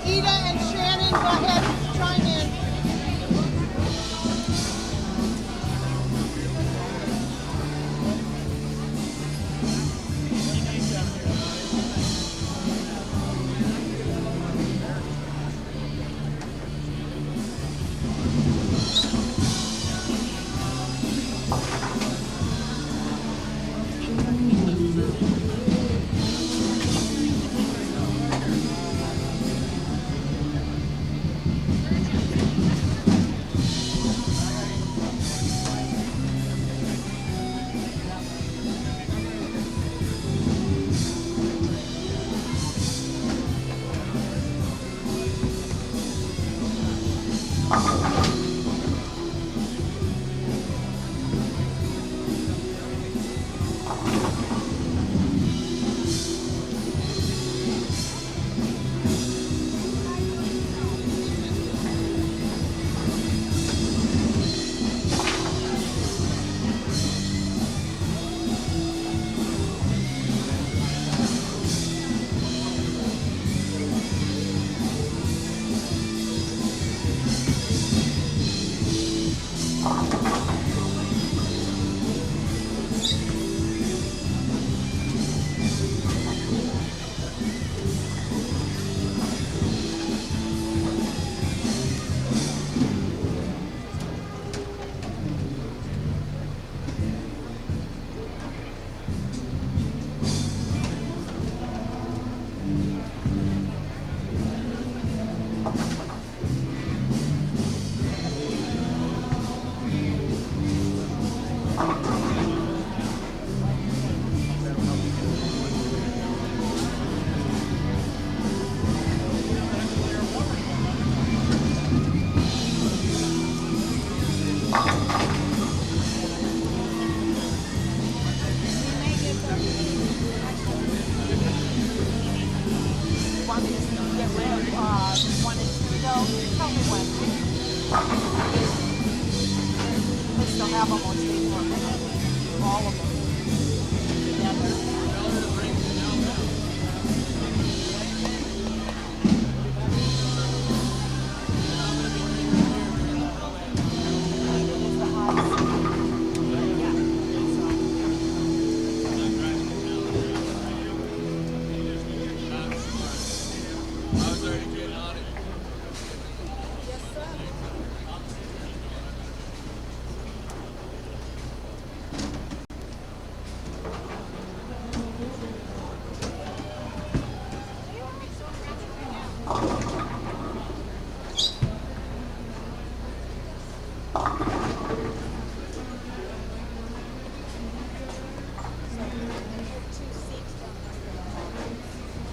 Ida and Shannon, go ahead and chime in.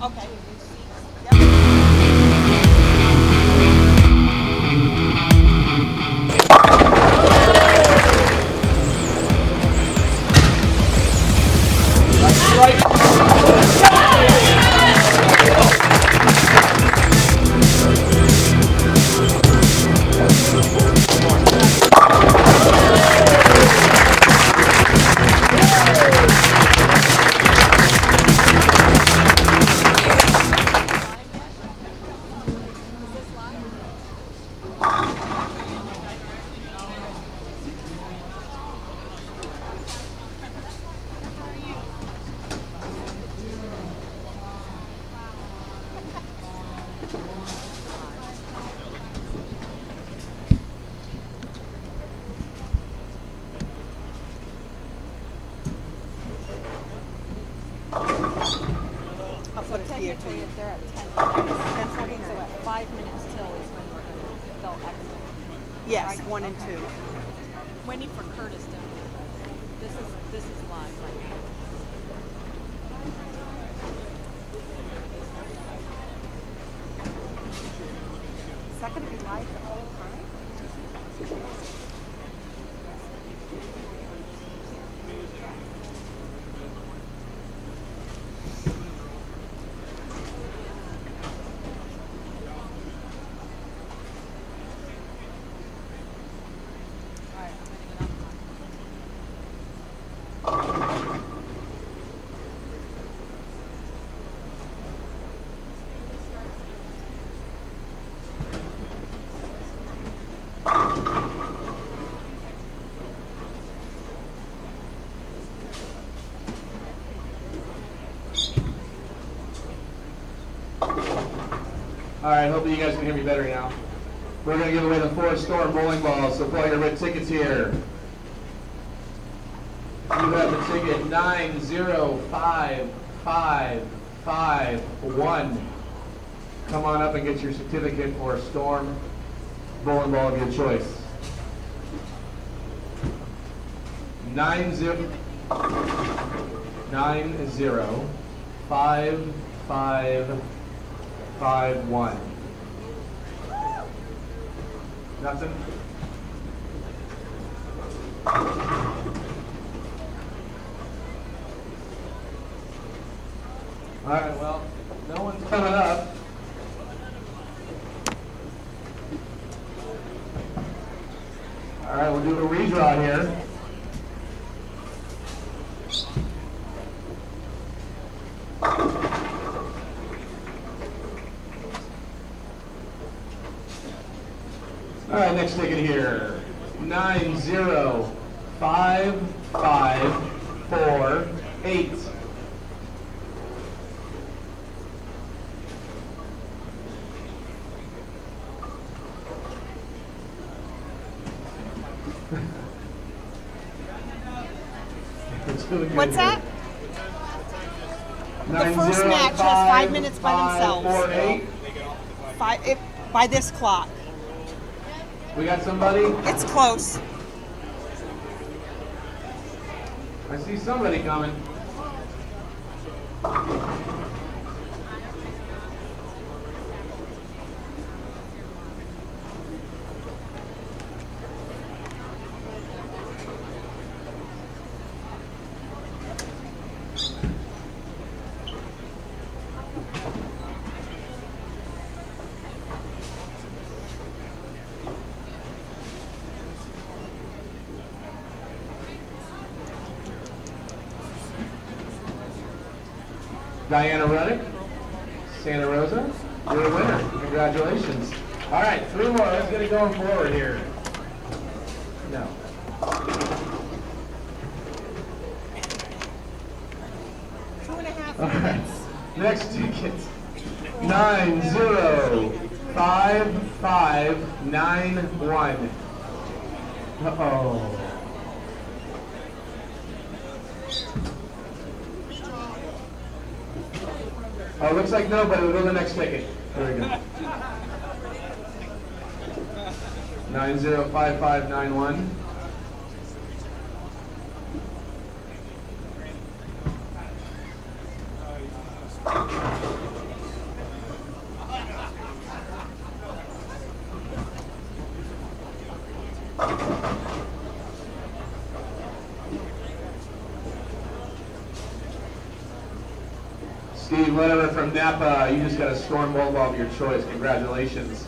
Okay. here to you. They're at 10:40, so at 5 minutes till is when they'll exit. Yes, 1 and 2. Waiting for Curtis down here. This is live right now. Is that going to be live the whole time? All right, hopefully you guys can hear me better now. We're going to give away the 4 Storm bowling balls, so pull out your red tickets here. You have the ticket 905551. Come on up and get your certificate for a Storm bowling ball of your choice. 905551. Nothing? All right, well, no one's coming up. All right, we'll do a redraw here. All right, next ticket here, 905548. What's that? The first match has 5 minutes by themselves. 90548. By this clock. We got somebody? It's close. I see somebody coming. Diana Ruddick, Santa Rosa, you're a winner. Congratulations. All right, 3 more. Let's get it going forward here. No. Two and a half All right. minutes. Next ticket. 905591. Uh-oh. Oh, looks like nobody. We'll go to the next ticket. There we go. 905591. Steve, whatever from Napa, you just got a Storm bowl ball of your choice. Congratulations.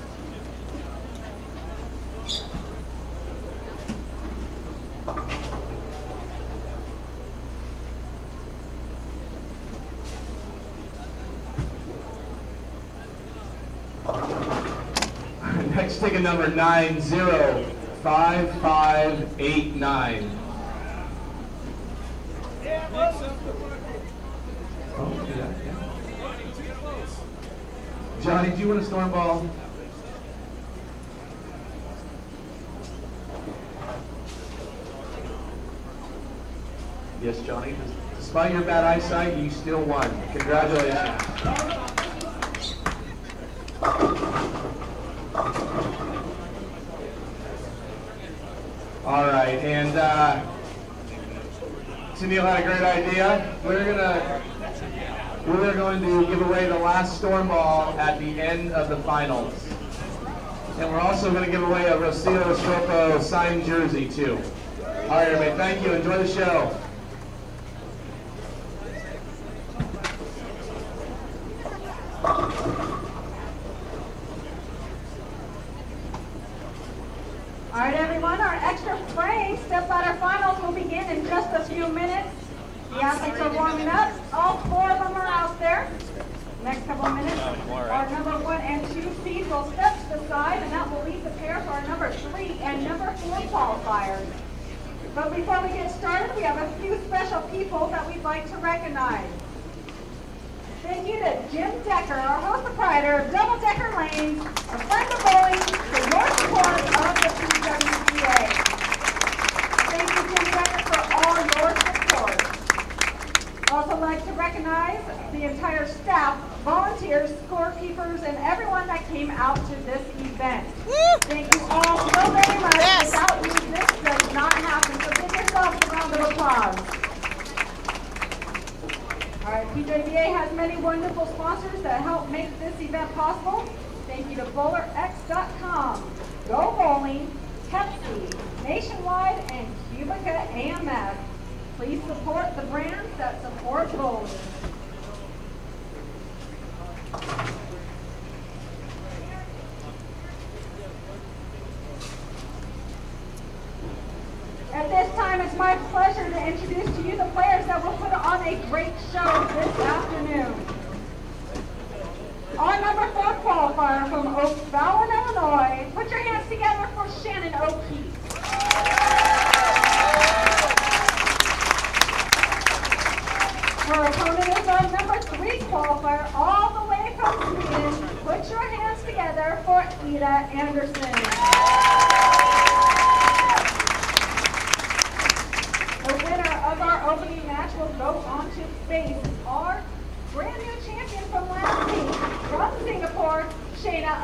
Next ticket number 905589. Oh, yeah. Johnny, do you want a Storm ball? Yes, Johnny. Despite your bad eyesight, you still won. Congratulations. All right, and Emil had a great idea. We're going to give away the last storm ball at the end of the finals. And we're also going to give away a Rocio Estropo signed jersey too. All right, everybody, thank you. Enjoy the show. All right, everyone, our extra frame Stepladder finals will begin in just a few minutes. The athletes are warming up. All 4 of them are out there. Next couple of minutes, our number 1 and 2 seeds will step to the side, and that will leave the pair for our number 3 and number 4 qualifiers. But before we get started, we have a few special people that we'd like to recognize. Thank you to Jim Decker, our host proprietor of Double Decker Lanes, a friend of bowling, for your support of the PWBA. Thank you, Jim Decker, for all your support. I'd also like to recognize the entire staff, volunteers, scorekeepers, and everyone that came out to this event. Thank you all so very much. Yes. Without you, this does not happen. So give yourselves a round of applause. All right, PWBA has many wonderful sponsors that help make this event possible. Thank you to BowlerX.com, Go Bowling, Pepsi, Nationwide, and Cubica AMS. Please support the brands that support bowling. At this time, it's my pleasure to introduce to you the players that will put on a great show this afternoon. Our number 4 qualifier from Oak Fallon, Illinois. Put your hands together for Shannon O'Keefe. Her opponent is our number 3 qualifier all the way from Sweden. Put your hands together for Ida Andersson. The winner of our opening match will go on to face our brand new champion from last week, from Singapore, Shayna.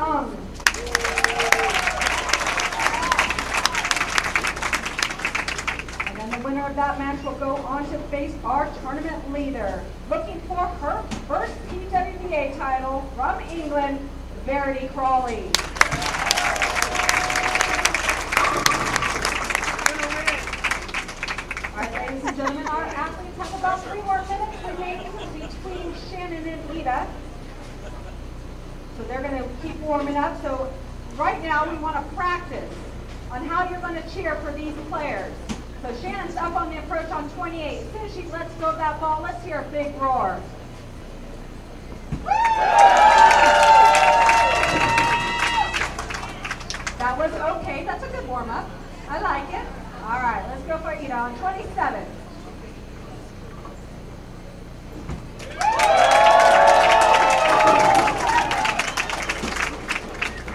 And then the winner of that match will go on to face our tournament leader, looking for her first PWBA title from England, Verity Crawley. All right, ladies and gentlemen, our athletes have about 3 more minutes remaining between Shannon and Ida. So they're going to keep warming up. So right now we want to practice on how you're going to cheer for these players. So Shannon's up on the approach on 28. As soon as she lets go of that ball, let's hear a big roar. That was okay. That's a good warm-up. I like it. All right, let's go for Ida on 27.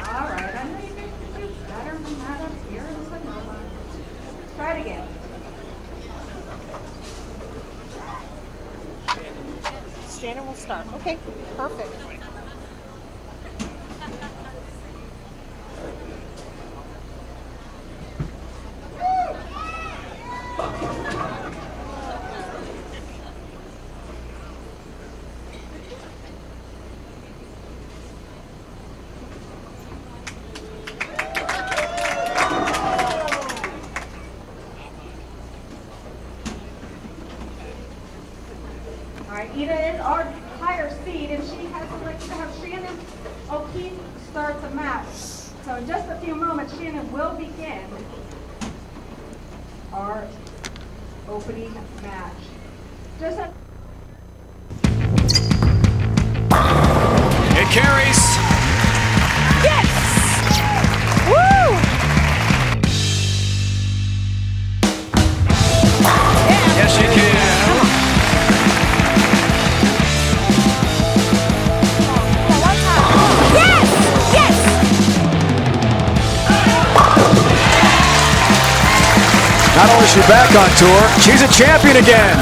All right, I know you can do better than that up here in Sonoma. Try it again. Shannon will start. Okay, perfect. Ida is our higher seed, and she has selected to have Shannon O'Keefe start the match. So in just a few moments, Shannon will begin our opening match. It carries. Yes! Woo! Yes, you can. Not only is she back on tour, she's a champion again.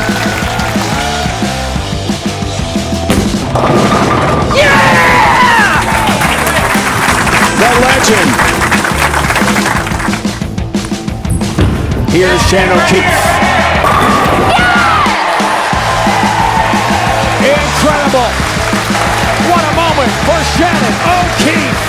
Yeah! The legend. Here's Shannon O'Keefe. Incredible. What a moment for Shannon O'Keefe.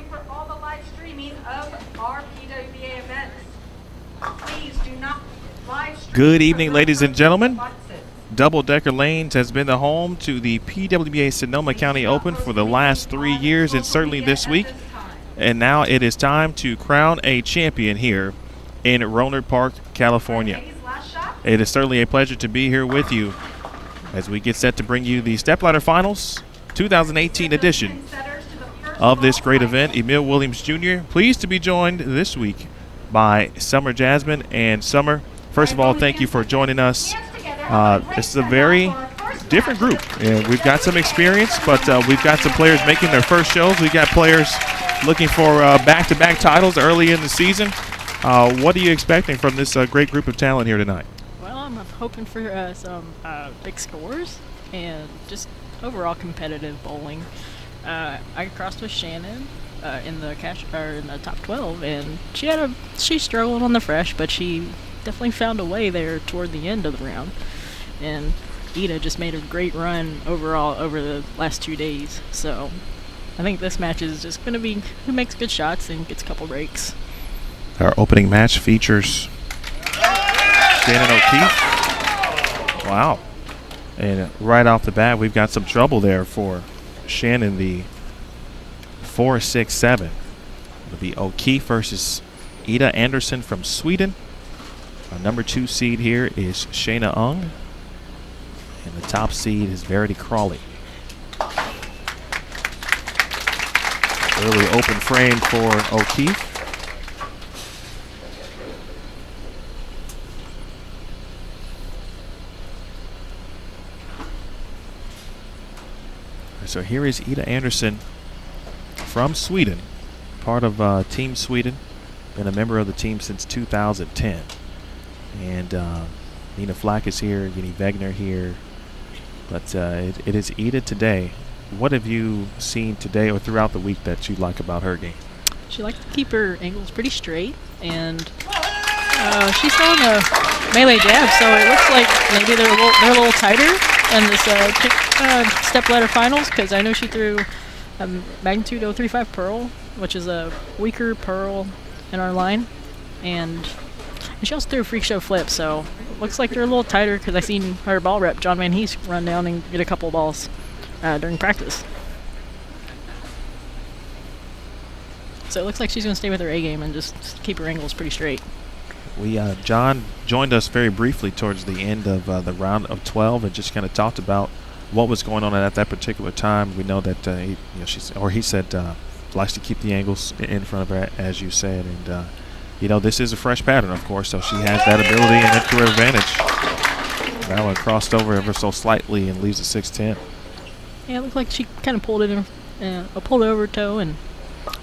For all the live streaming of our PWBA events. Please do not live stream. Good evening, ladies and gentlemen. Double Decker Lanes has been the home to the PWBA Sonoma County Open for the last 3 years and certainly this week. And now it is time to crown a champion here in Rohnert Park, California. It is certainly a pleasure to be here with you as we get set to bring you the Stepladder Finals 2018 edition of this great event. Emil Williams Jr. pleased to be joined this week by Summer Jasmin. And Summer, first of all, thank you for joining us. This is a very different group. And we've got some experience, but we've got some players making their first shows. We've got players looking for back-to-back titles early in the season. What are you expecting from this great group of talent here tonight? Well, I'm hoping for some big scores and just overall competitive bowling. I crossed with Shannon in the top 12, and she struggled on the fresh, but she definitely found a way there toward the end of the round. And Ida just made a great run overall over the last 2 days. So I think this match is just going to be who makes good shots and gets a couple breaks. Our opening match features Shannon O'Keefe. Wow. And right off the bat, we've got some trouble there for Shannon, the 4-6-7. It'll be O'Keefe versus Ida Andersson from Sweden. Our number 2 seed here is Shayna Ung. And the top seed is Verity Crawley. Early open frame for O'Keefe. So here is Ida Andersson from Sweden, part of Team Sweden, been a member of the team since 2010. And Nina Flack is here, Jenny Wegner here, but it is Ida today. What have you seen today or throughout the week that you like about her game? She likes to keep her angles pretty straight, and she's throwing a melee jab, so it looks like maybe they're a little tighter in this Stepladder Finals, because I know she threw a magnitude 035 Pearl, which is a weaker Pearl in our line, and she also threw a freak show flip, so it looks like they're a little tighter, because I seen her ball rep, John Van Hees, run down and get a couple of balls during practice. So it looks like she's going to stay with her A game and just keep her angles pretty straight. John joined us very briefly towards the end of the round of 12 and just kind of talked about what was going on at that particular time. We know that he said likes to keep the angles in front of her, as you said, and this is a fresh pattern, of course, so she has that ability and that to her advantage. That one crossed over ever so slightly and leaves a 6-10. Yeah, it looked like she kind of pulled it in, pulled it over toe and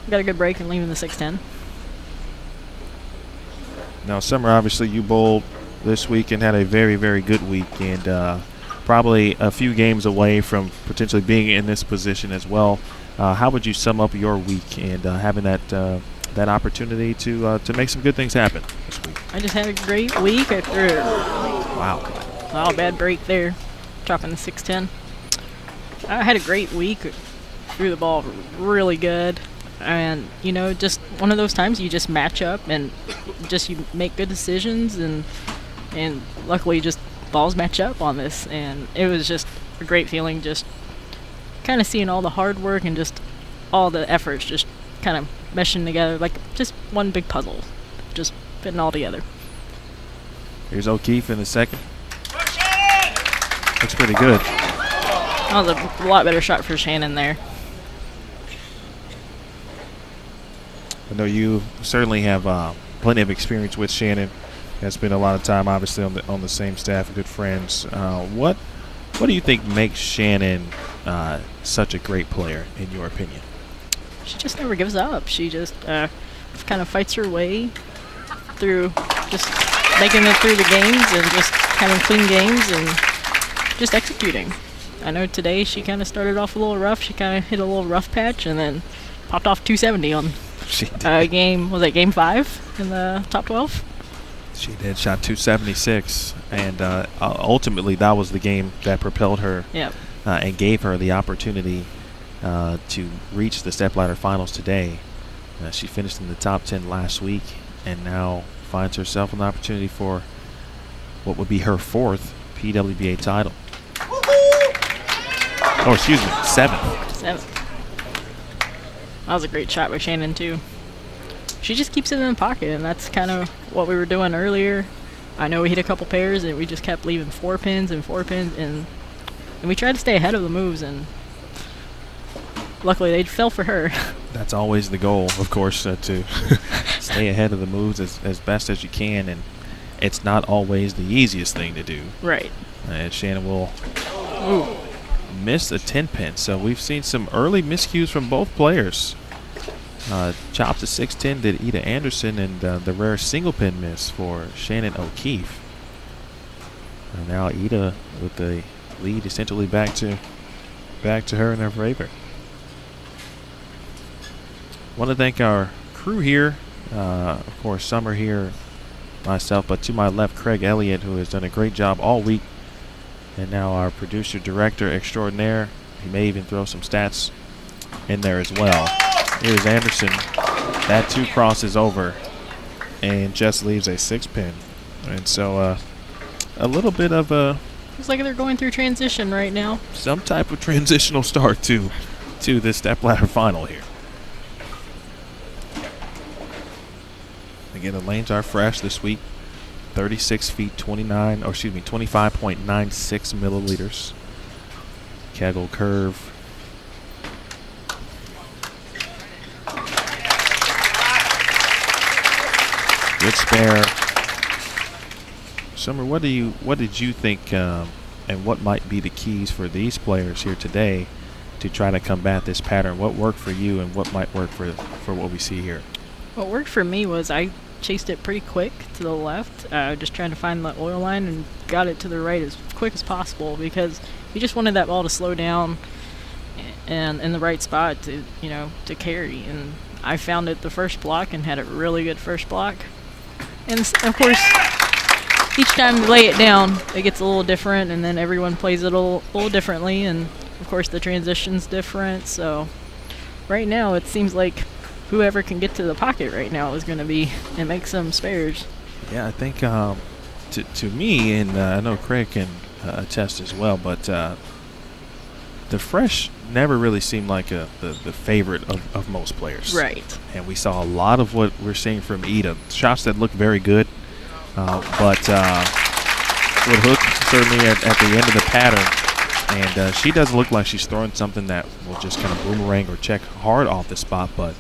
got a good break and leaving the 6-10. Now, Summer, obviously you bowled this week and had a very, very good week, and probably a few games away from potentially being in this position as well. How would you sum up your week and having that opportunity to make some good things happen this week? I just had a great week. I threw Wow, bad break there, dropping the 6-10. I had a great week. Threw the ball really good. And, just one of those times you just match up and just you make good decisions, and luckily just balls match up on this. And it was just a great feeling, just kind of seeing all the hard work and just all the efforts just kind of meshing together like just one big puzzle, just fitting all together. Here's O'Keefe in the second. Looks pretty good. That was a lot better shot for Shannon there. I know you certainly have plenty of experience with Shannon. Has spent a lot of time, obviously, on the same staff, good friends. What do you think makes Shannon such a great player, in your opinion? She just never gives up. She just kind of fights her way through, just making it through the games and just having clean games and just executing. I know today she kind of started off a little rough. She kind of hit a little rough patch and then popped off 270 on game 5 in the top 12. She did, shot 276, and ultimately that was the game that propelled her and gave her the opportunity to reach the Stepladder finals today. She finished in the top 10 last week and now finds herself an opportunity for what would be her 4th PWBA title. Oh, excuse me, 7th. That was a great shot by Shannon, too. She just keeps it in the pocket, and that's kind of what we were doing earlier. I know we hit a couple pairs, and we just kept leaving 4 pins, and we tried to stay ahead of the moves, and luckily they fell for her. That's always the goal, of course, to stay ahead of the moves as best as you can, and it's not always the easiest thing to do. Right. And Shannon will miss a 10-pin, so we've seen some early miscues from both players. Chopped to 610 did Ida Andersson, and the rare single pin miss for Shannon O'Keefe. And now Ida with the lead essentially back to her in her favor. Want to thank our crew here, of course Summer here, myself, but to my left Craig Elliott, who has done a great job all week, and now our producer director extraordinaire. He may even throw some stats in there as well. Here's Andersson. That 2 crosses over and just leaves a 6-pin. And so a little bit of a... Looks like they're going through transition right now. Some type of transitional start to this Stepladder final here. Again, the lanes are fresh this week. 36 feet 25.96 milliliters. Kegel curve. Good spare. Summer, what did you think, and what might be the keys for these players here today to try to combat this pattern? What worked for you, and what might work for what we see here? What worked for me was I chased it pretty quick to the left, just trying to find the oil line, and got it to the right as quick as possible because you just wanted that ball to slow down and in the right spot to carry. And I found it the first block and had a really good first block. And of course, each time you lay it down, it gets a little different, and then everyone plays it a little differently, and of course the transition's different. So right now it seems like whoever can get to the pocket right now is going to be and make some spares. Yeah, I think to me, and I know Craig can attest as well, but the fresh never really seemed like the favorite of most players. Right. And we saw a lot of what we're seeing from Ida. Shots that look very good, but would hook certainly at the end of the pattern. And she doesn't look like she's throwing something that will just kind of boomerang or check hard off the spot, but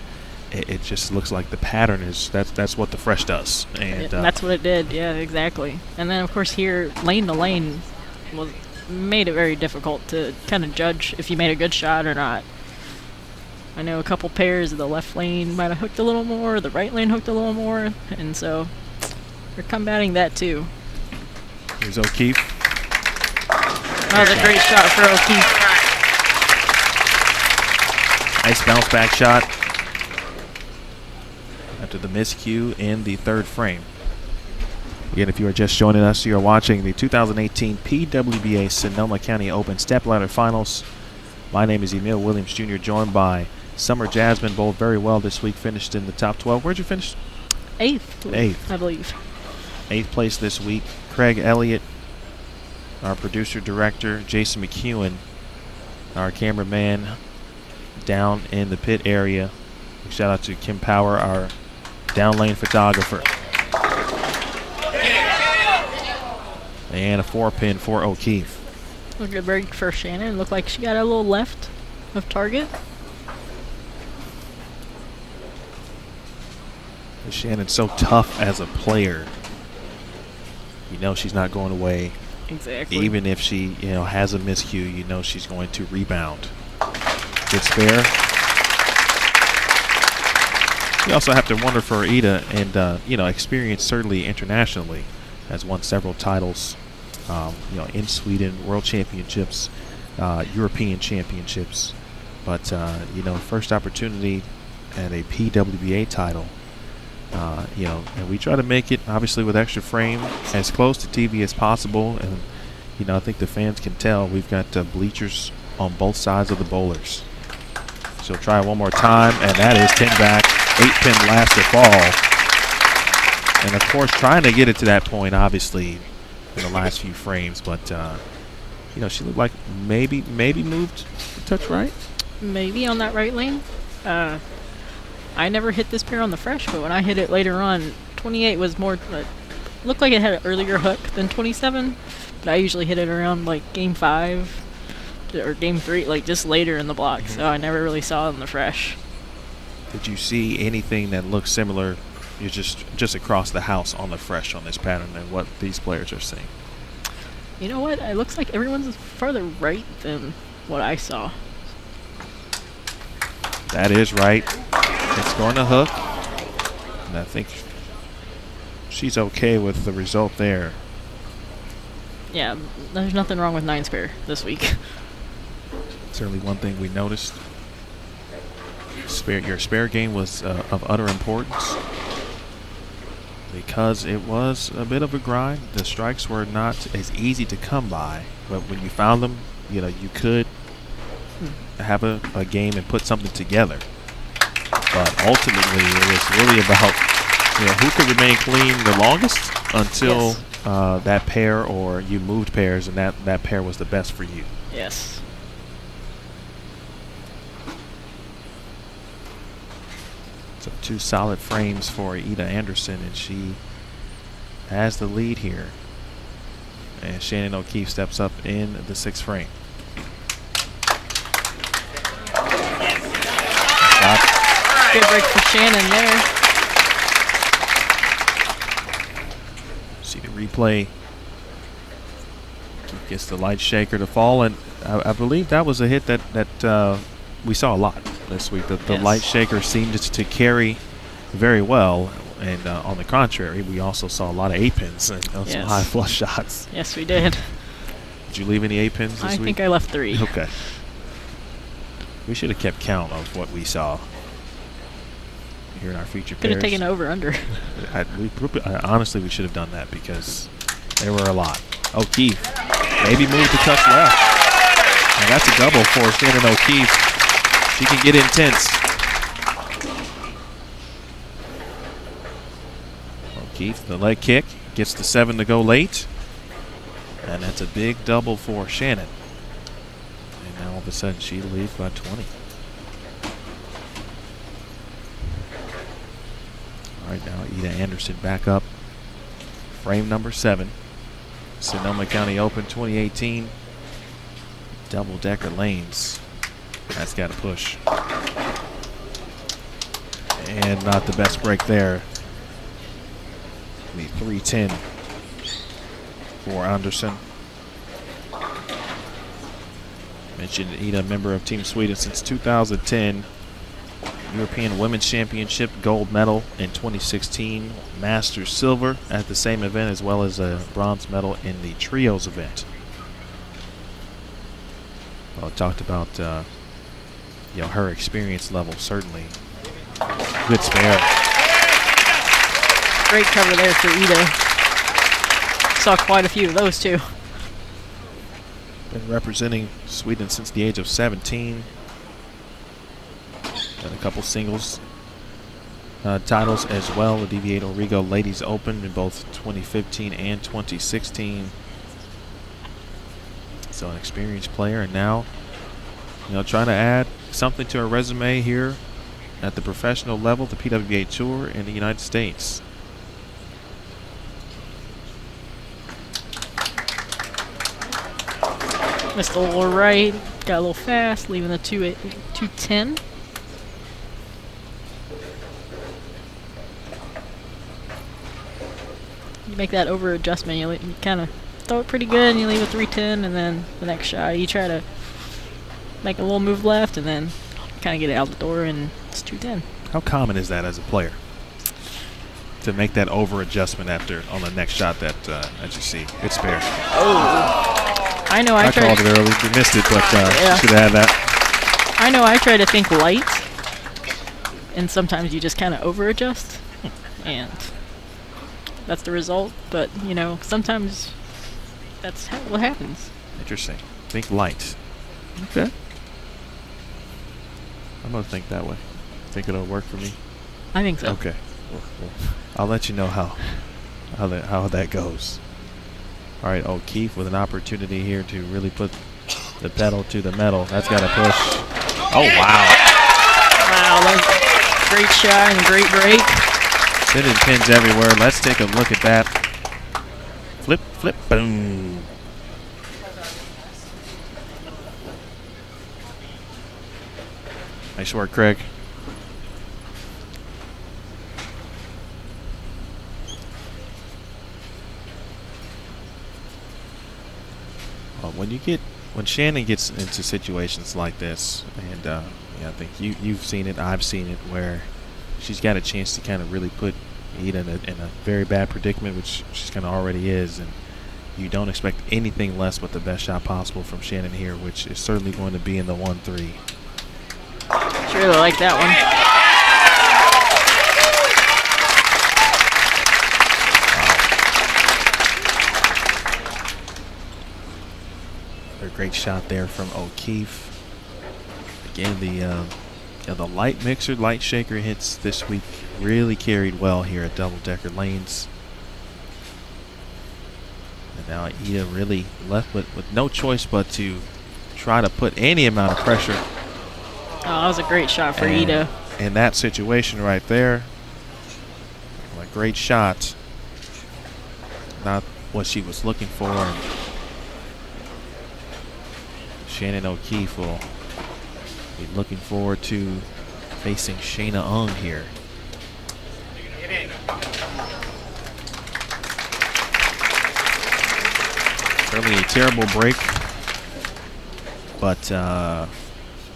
it just looks like the pattern is that's what the fresh does. And that's what it did. Yeah, exactly. And then of course here, lane to lane made it very difficult to kind of judge if you made a good shot or not. I know a couple pairs of the left lane might have hooked a little more, the right lane hooked a little more, and so we're combating that too. Here's O'Keefe. That was a great shot for O'Keefe. Nice bounce back shot after the miscue in the 3rd frame. Again, if you are just joining us, you are watching the 2018 PWBA Sonoma County Open Stepladder Finals. My name is Emil Williams Jr., joined by Summer Jasmin, both very well this week, finished in the top 12. Where'd you finish? 8th, I believe. 8th place this week. Craig Elliott, our producer director, Jason McEwen, our cameraman down in the pit area. Shout out to Kim Power, our down lane photographer. And a 4-pin for O'Keefe. Look at break for Shannon. Looked like she got a little left of target. Shannon's so tough as a player. You know she's not going away. Exactly. Even if she, has a miscue, you know she's going to rebound. Good spare. You also have to wonder for Ida and, experience certainly internationally. Has won several titles, in Sweden, World Championships, European Championships. But, first opportunity at a PWBA title. And we try to make it, obviously, with extra frame as close to TV as possible. And, I think the fans can tell we've got bleachers on both sides of the bowlers. She'll try one more time, and that is 10 back, 8-pin last to fall. And, of course, trying to get it to that point, obviously, in the last few frames. But, she looked like maybe moved a touch right. Maybe on that right lane. I never hit this pair on the fresh, but when I hit it later on, 28 was more, looked like it had an earlier hook than 27, but I usually hit it around like game 5 or game 3, like just later in the block, so I never really saw it on the fresh. Did you see anything that looked similar, just across the house on the fresh on this pattern than what these players are seeing? You know what? It looks like everyone's farther right than what I saw. That is right. It's going to hook. And I think she's okay with the result there. Yeah, there's nothing wrong with 9 spare this week. Certainly one thing we noticed. Your spare game was of utter importance because it was a bit of a grind. The strikes were not as easy to come by, but when you found them, you could have a game and put something together. But ultimately, it was really about who could remain clean the longest until that pair, or you moved pairs, and that pair was the best for you. Yes. So 2 solid frames for Ida Andersson, and she has the lead here. And Shannon O'Keefe steps up in the 6th frame. Good break for Shannon there. See the replay. Gets the light shaker to fall, and I believe that was a hit that we saw a lot this week. The light shaker seemed to carry very well, and on the contrary, we also saw a lot of 8-pins and some high flush shots. Yes, we did. Did you leave any 8-pins this week? I think I left 3. Okay. We should have kept count of what we saw here in our feature pairs. Could have taken over under. Honestly, we should have done that because there were a lot. O'Keefe maybe moved to touch left. And that's a double for Shannon O'Keefe. She can get intense. O'Keefe, the leg kick, gets the 7 to go late. And that's a big double for Shannon. And now all of a sudden she leads by 20. All right, now Ida Andersson back up. Frame number 7. Sonoma County Open 2018. Double-decker lanes. That's got to push. And not the best break there. The 310 for Andersson. Mentioned Ida, member of Team Sweden since 2010. European Women's Championship gold medal in 2016. Masters silver at the same event, as well as a bronze medal in the trios event. Well, talked about her experience level, certainly. Good spare. Great cover there for Ida. Saw quite a few of those too. Been representing Sweden since the age of 17. And a couple singles titles as well. The DV8 Origo Ladies Open in both 2015 and 2016. So an experienced player, and now trying to add something to her resume here at the professional level, the PWBA Tour in the United States. Missed a little right, got a little fast, leaving the 210. make that over adjustment. You kind of throw it pretty good, and you leave a 310, and then the next shot you try to make a little move left, and then kind of get it out the door, and it's 210. How common is that as a player to make that over adjustment after on the next shot that you see? Good spare. Oh, I know. I called it early. You missed it, but should have had that. I know. I try to think light, and sometimes you just kind of over adjust, and that's the result. But you know, sometimes that's what happens. Interesting. Think light. Okay. I'm gonna think that way. Think it'll work for me. I think so. Okay. Well, I'll let you know how that goes. All right, O'Keefe with an opportunity here to really put the pedal to the metal. That's got to push. Oh wow! Wow, that's great shot and great break. Sending pins everywhere. Let's take a look at that. Flip, flip, boom. Nice work, Craig. When Shannon gets into situations like this, and I think you've seen it, I've seen it, where she's got a chance to kind of really put Ida in a very bad predicament, which she's kind of already is, and you don't expect anything less but the best shot possible from Shannon here, which is certainly going to be in the 1-3. She really like that one. A great shot there from O'Keefe. Again, the light mixer, light shaker hits this week really carried well here at Double Decker Lanes. And now Ida really left with no choice but to try to put any amount of pressure. Oh, that was a great shot for Ida. In that situation right there, a great shot. Not what she was looking for. And Shannon O'Keefe will be looking forward to facing Shayna Ung here. Certainly a terrible break, but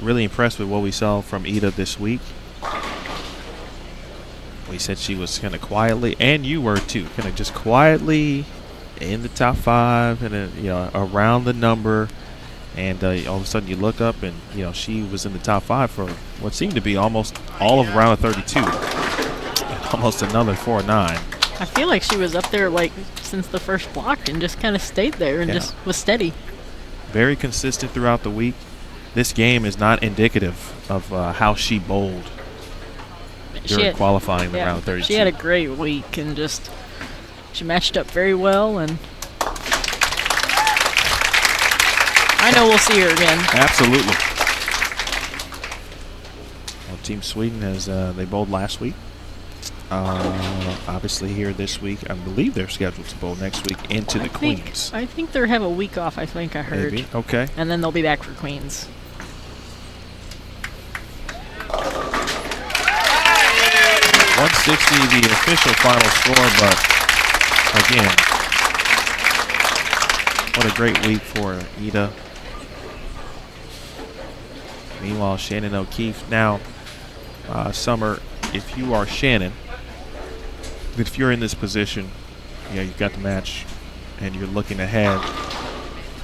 really impressed with what we saw from Ida this week. We said she was kind of quietly, and you were too, kind of just quietly in the top 5 and around the number. And all of a sudden you look up and, she was in the top 5 for what seemed to be almost all of round of 32. And almost another 4-9. I feel like she was up there like since the first block and just kind of stayed there and just was steady. Very consistent throughout the week. This game is not indicative of how she bowled during qualifying the round of 32. She had a great week and she matched up very well, and I know we'll see her again. Absolutely. Well, Team Sweden has they bowled last week. Obviously here this week, I believe they're scheduled to bowl next week into the Queens. I think they have a week off, I think I heard. Maybe. Okay. And then they'll be back for Queens. 160 the official final score, but again, what a great week for Ida. Meanwhile, Shannon O'Keefe now, Summer, if you are Shannon, if you're in this position, you've got the match and you're looking ahead,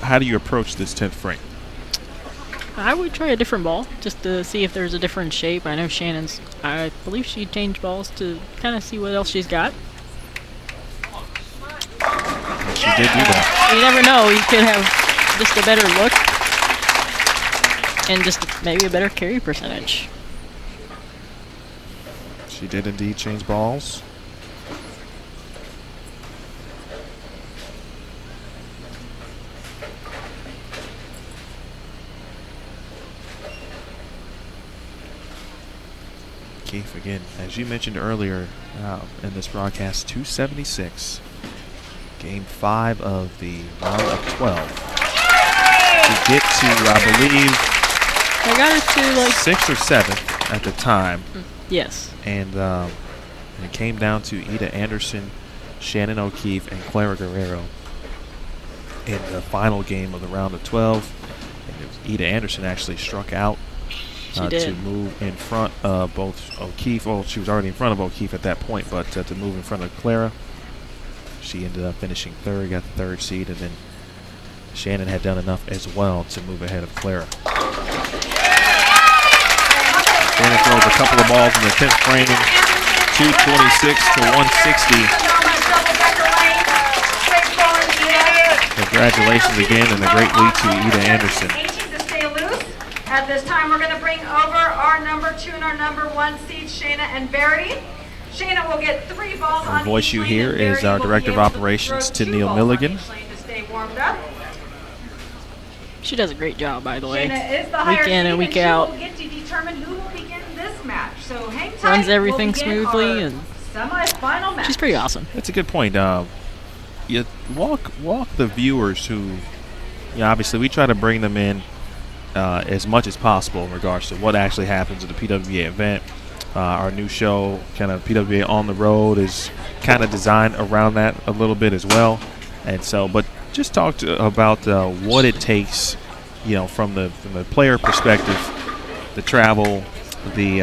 how do you approach this 10th frame? I would try a different ball just to see if there's a different shape. I know Shannon's, I believe she changed balls to kind of see what else she's got. And she did do that. You never know. You could have just a better look and just maybe a better carry percentage. She did indeed change balls. Keefe again, as you mentioned earlier in this broadcast, 276. Game 5 of the round of 12. To get to, I believe, I got it to like 6th or 7th at the time. Yes. And it came down to Ida Andersson Shannon O'Keefe and Clara Guerrero in the final game of the round of 12. And it was Ida Andersson actually struck out to move in front of both O'Keefe. Well, she was already in front of O'Keefe at that point, but to move in front of Clara. She ended up finishing third, got the third seed, and then Shannon had done enough as well to move ahead of Clara. Shannon throws a couple of balls in the 10th frame, 226 to 160. Congratulations again, and a great lead to Ida Andersson. 18 to stay loose. At this time, we're going to bring over our number 2 and our number 1 seeds, Shayna and Verity. Shayna will get 3 balls Our on voice each you lane, hear and is Verity our will be Director of able to Operations, throw 2 Tennille balls Milligan. on each lane to stay warmed up. She does a great job, by the way. Shayna is the higher Week in and seed, week she out. will get to determine who will begin this match. So hang tight. Runs everything We'll begin smoothly, our and semi-final match. she's pretty awesome. That's a good point. You walk the viewers who, obviously we try to bring them in as much as possible in regards to what actually happens at the PWBA event. Our new show, kind of PWBA on the road, is kind of designed around that a little bit as well. And so, but just talk about what it takes, from the player perspective, the travel, the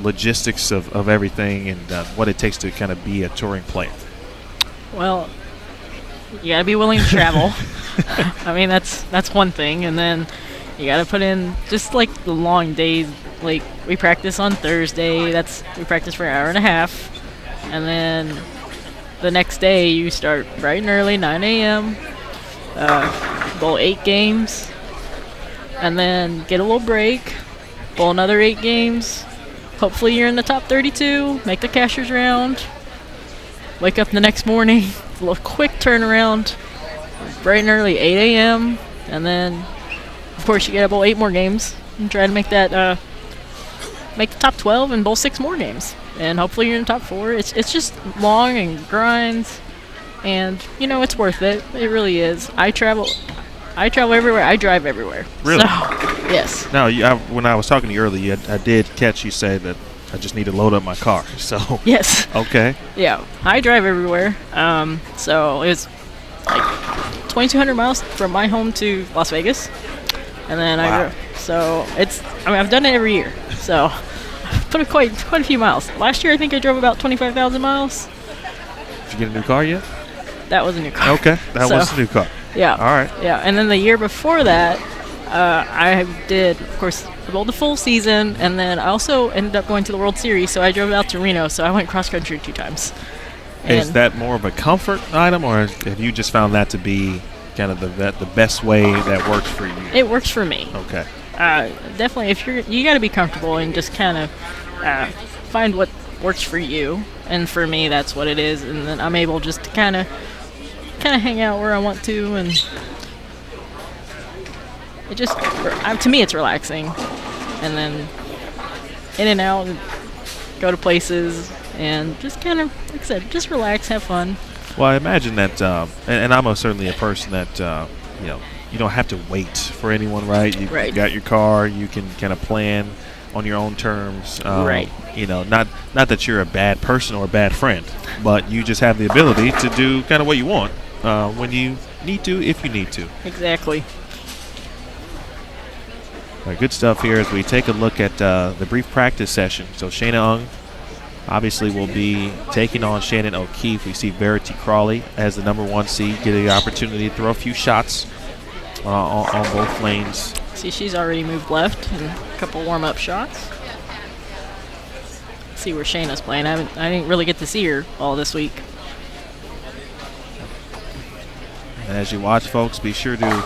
logistics of everything, and what it takes to kind of be a touring player. Well, you gotta be willing to travel. I mean, that's one thing, and then you gotta put in just like the long days. Like we practice on Thursday. We practice for an hour and a half, and then the next day you start bright and early, 9 a.m. Bowl 8 games, and then get a little break. Bowl another 8 games. Hopefully you're in the top 32. Make the cashier's round. Wake up the next morning. A little quick turnaround. Bright and early, 8 a.m. And then, of course, you get a bowl 8 more games and try to make that make the top 12 and bowl 6 more games. And hopefully you're in the top 4. It's just long and grinds, and it's worth it. It really is. I travel everywhere. I drive everywhere. Really? So, yes. Now, when I was talking to you earlier, I did catch you say that I just need to load up my car. So Yes. okay. Yeah, I drive everywhere. So it's like 2,200 miles from my home to Las Vegas, and then Wow. I've done it every year. So put quite a few miles. Last year, I think I drove about 25,000 miles. Did you get a new car yet? That was a new car. Okay, that was the new car. Yeah. All right. Yeah, and then the year before that, I did, of course, bowled the full season, and then I also ended up going to the World Series, so I drove out to Reno, so I went cross-country 2 times. Is that more of a comfort item, or have you just found that to be kind of the best way that works for you? It works for me. Okay. Definitely, you got to be comfortable and just kind of find what works for you, and for me, that's what it is, and then I'm able just to kind of hang out where I want to, and it just, to me, it's relaxing. And then in and out, and go to places, and just kind of, like I said, just relax, have fun. Well, I imagine that, and I'm certainly a person that, you don't have to wait for anyone, right? You Right. got your car, you can kind of plan on your own terms. Right. Not that you're a bad person or a bad friend, but you just have the ability to do kind of what you want when you need to, if you need to. Exactly. All right, good stuff here as we take a look at the brief practice session. So Shayna Ung obviously will be taking on Shannon O'Keefe. We see Verity Crawley as the number 1 seed, getting the opportunity to throw a few shots on both lanes. See, she's already moved left and a couple warm-up shots. See where Shayna's playing. I didn't really get to see her all this week. And as you watch, folks, be sure to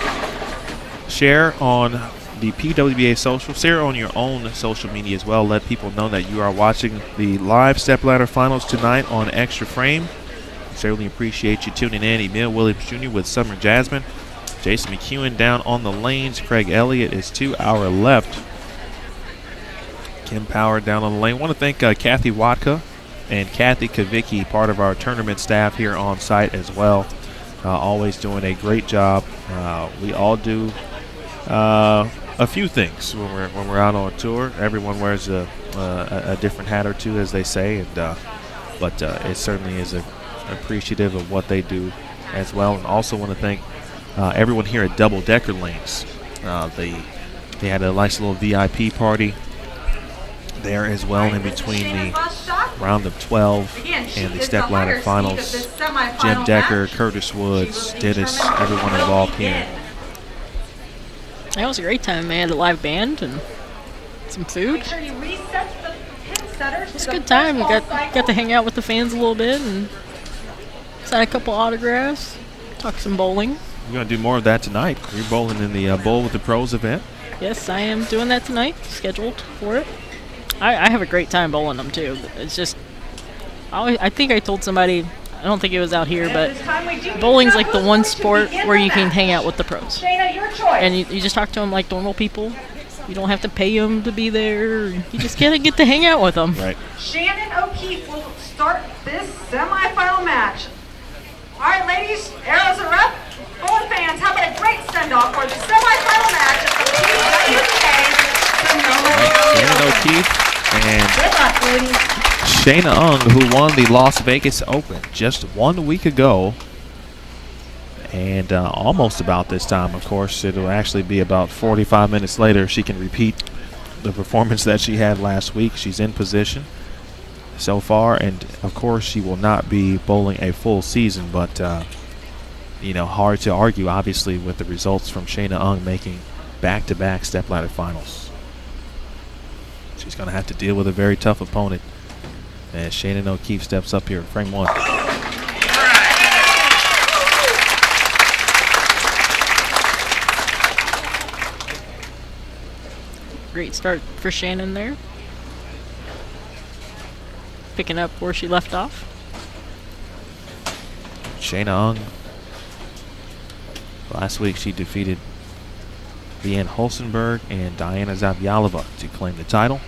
share on the PWBA social. Share on your own social media as well. Let people know that you are watching the live Stepladder finals tonight on Extra Frame. Certainly appreciate you tuning in. Emil Williams Jr. with Summer Jasmin. Jason McEwen down on the lanes. Craig Elliott is to our left. Kim Power down on the lane. I want to thank Kathy Watka and Kathy Kavicki, part of our tournament staff here on site as well. Always doing a great job. We all do a few things when we're out on tour. Everyone wears a different hat or two, as they say, but it certainly is a appreciative of what they do as well. And also want to thank everyone here at Double Decker Lanes. They had a nice little VIP party there as well in between the round of 12 and the stepladder finals. Jim Decker, Curtis Woods, Dennis, everyone involved here. That was a great time. They had a live band and some food. It's a good time. We got to hang out with the fans a little bit and sign a couple autographs, talk some bowling. You're going to do more of that tonight. You're bowling in the Bowl with the Pros event. Yes, I am doing that tonight, scheduled for it. I have a great time bowling them, too. It's just, I think I told somebody, I don't think it was out here, but bowling's like the one sport where you can hang out with the pros. Shayna, your choice. And you just talk to them like normal people. You don't have to pay them to be there. You just gotta get to hang out with them. Right. Shannon O'Keefe will start this semifinal match. All right, ladies, arrows are up. Bowling fans, how about a great send-off for the semifinal match of the PWBA Sonoma. Shannon O'Keefe and Good luck, ladies. Shayna Ung, who won the Las Vegas Open just 1 week ago. And almost about this time, of course, it'll actually be about 45 minutes later. She can repeat the performance that she had last week. She's in position so far, and of course, she will not be bowling a full season, but you know, hard to argue, obviously, with the results from Shayna Ung making back-to-back stepladder finals. She's going to have to deal with a very tough opponent as Shannon O'Keefe steps up here in frame one. Great start for Shannon there. Picking up where she left off. Shayna Ung, last week she defeated Leanne Holstenberg and Diana Zavyalova to claim the title.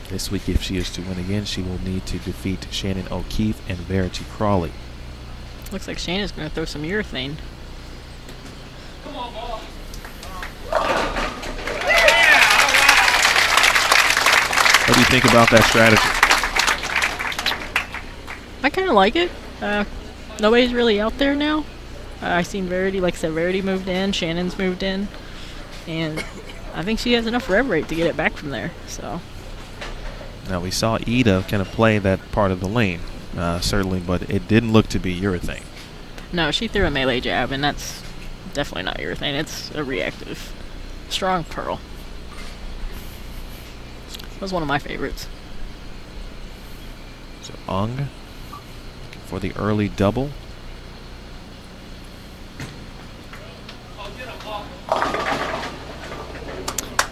This week, if she is to win again, she will need to defeat Shannon O'Keefe and Verity Crawley. Looks like Shannon's going to throw some urethane. What do you think about that strategy? I kind of like it. Nobody's really out there now. I've seen Verity, like I said, Verity moved in, Shannon's moved in, and I think she has enough rev rate to get it back from there. So. Now we saw Ida kind of play that part of the lane, certainly, but it didn't look to be urethane. No, she threw a melee jab, and that's definitely not urethane. It's a reactive, strong pearl. That was one of my favorites. So Ung for the early double.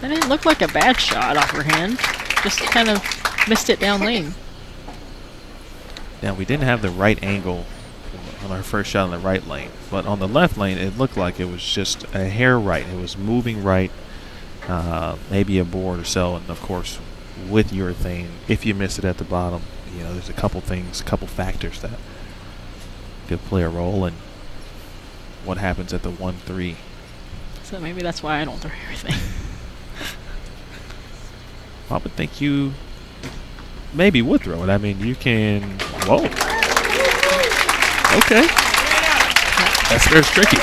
That didn't look like a bad shot off her hand. Just kind of missed it down lane. Now we didn't have the right angle on our first shot in the right lane, but on the left lane it looked like it was just a hair right. It was moving right, maybe a board or so, and of course with urethane, if you miss it at the bottom, you know, there's a couple things, a couple factors that could play a role in what happens at the 1-3. So maybe that's why I don't throw everything. I would think you maybe would throw it. I mean, you can. Whoa. Okay. That's very tricky.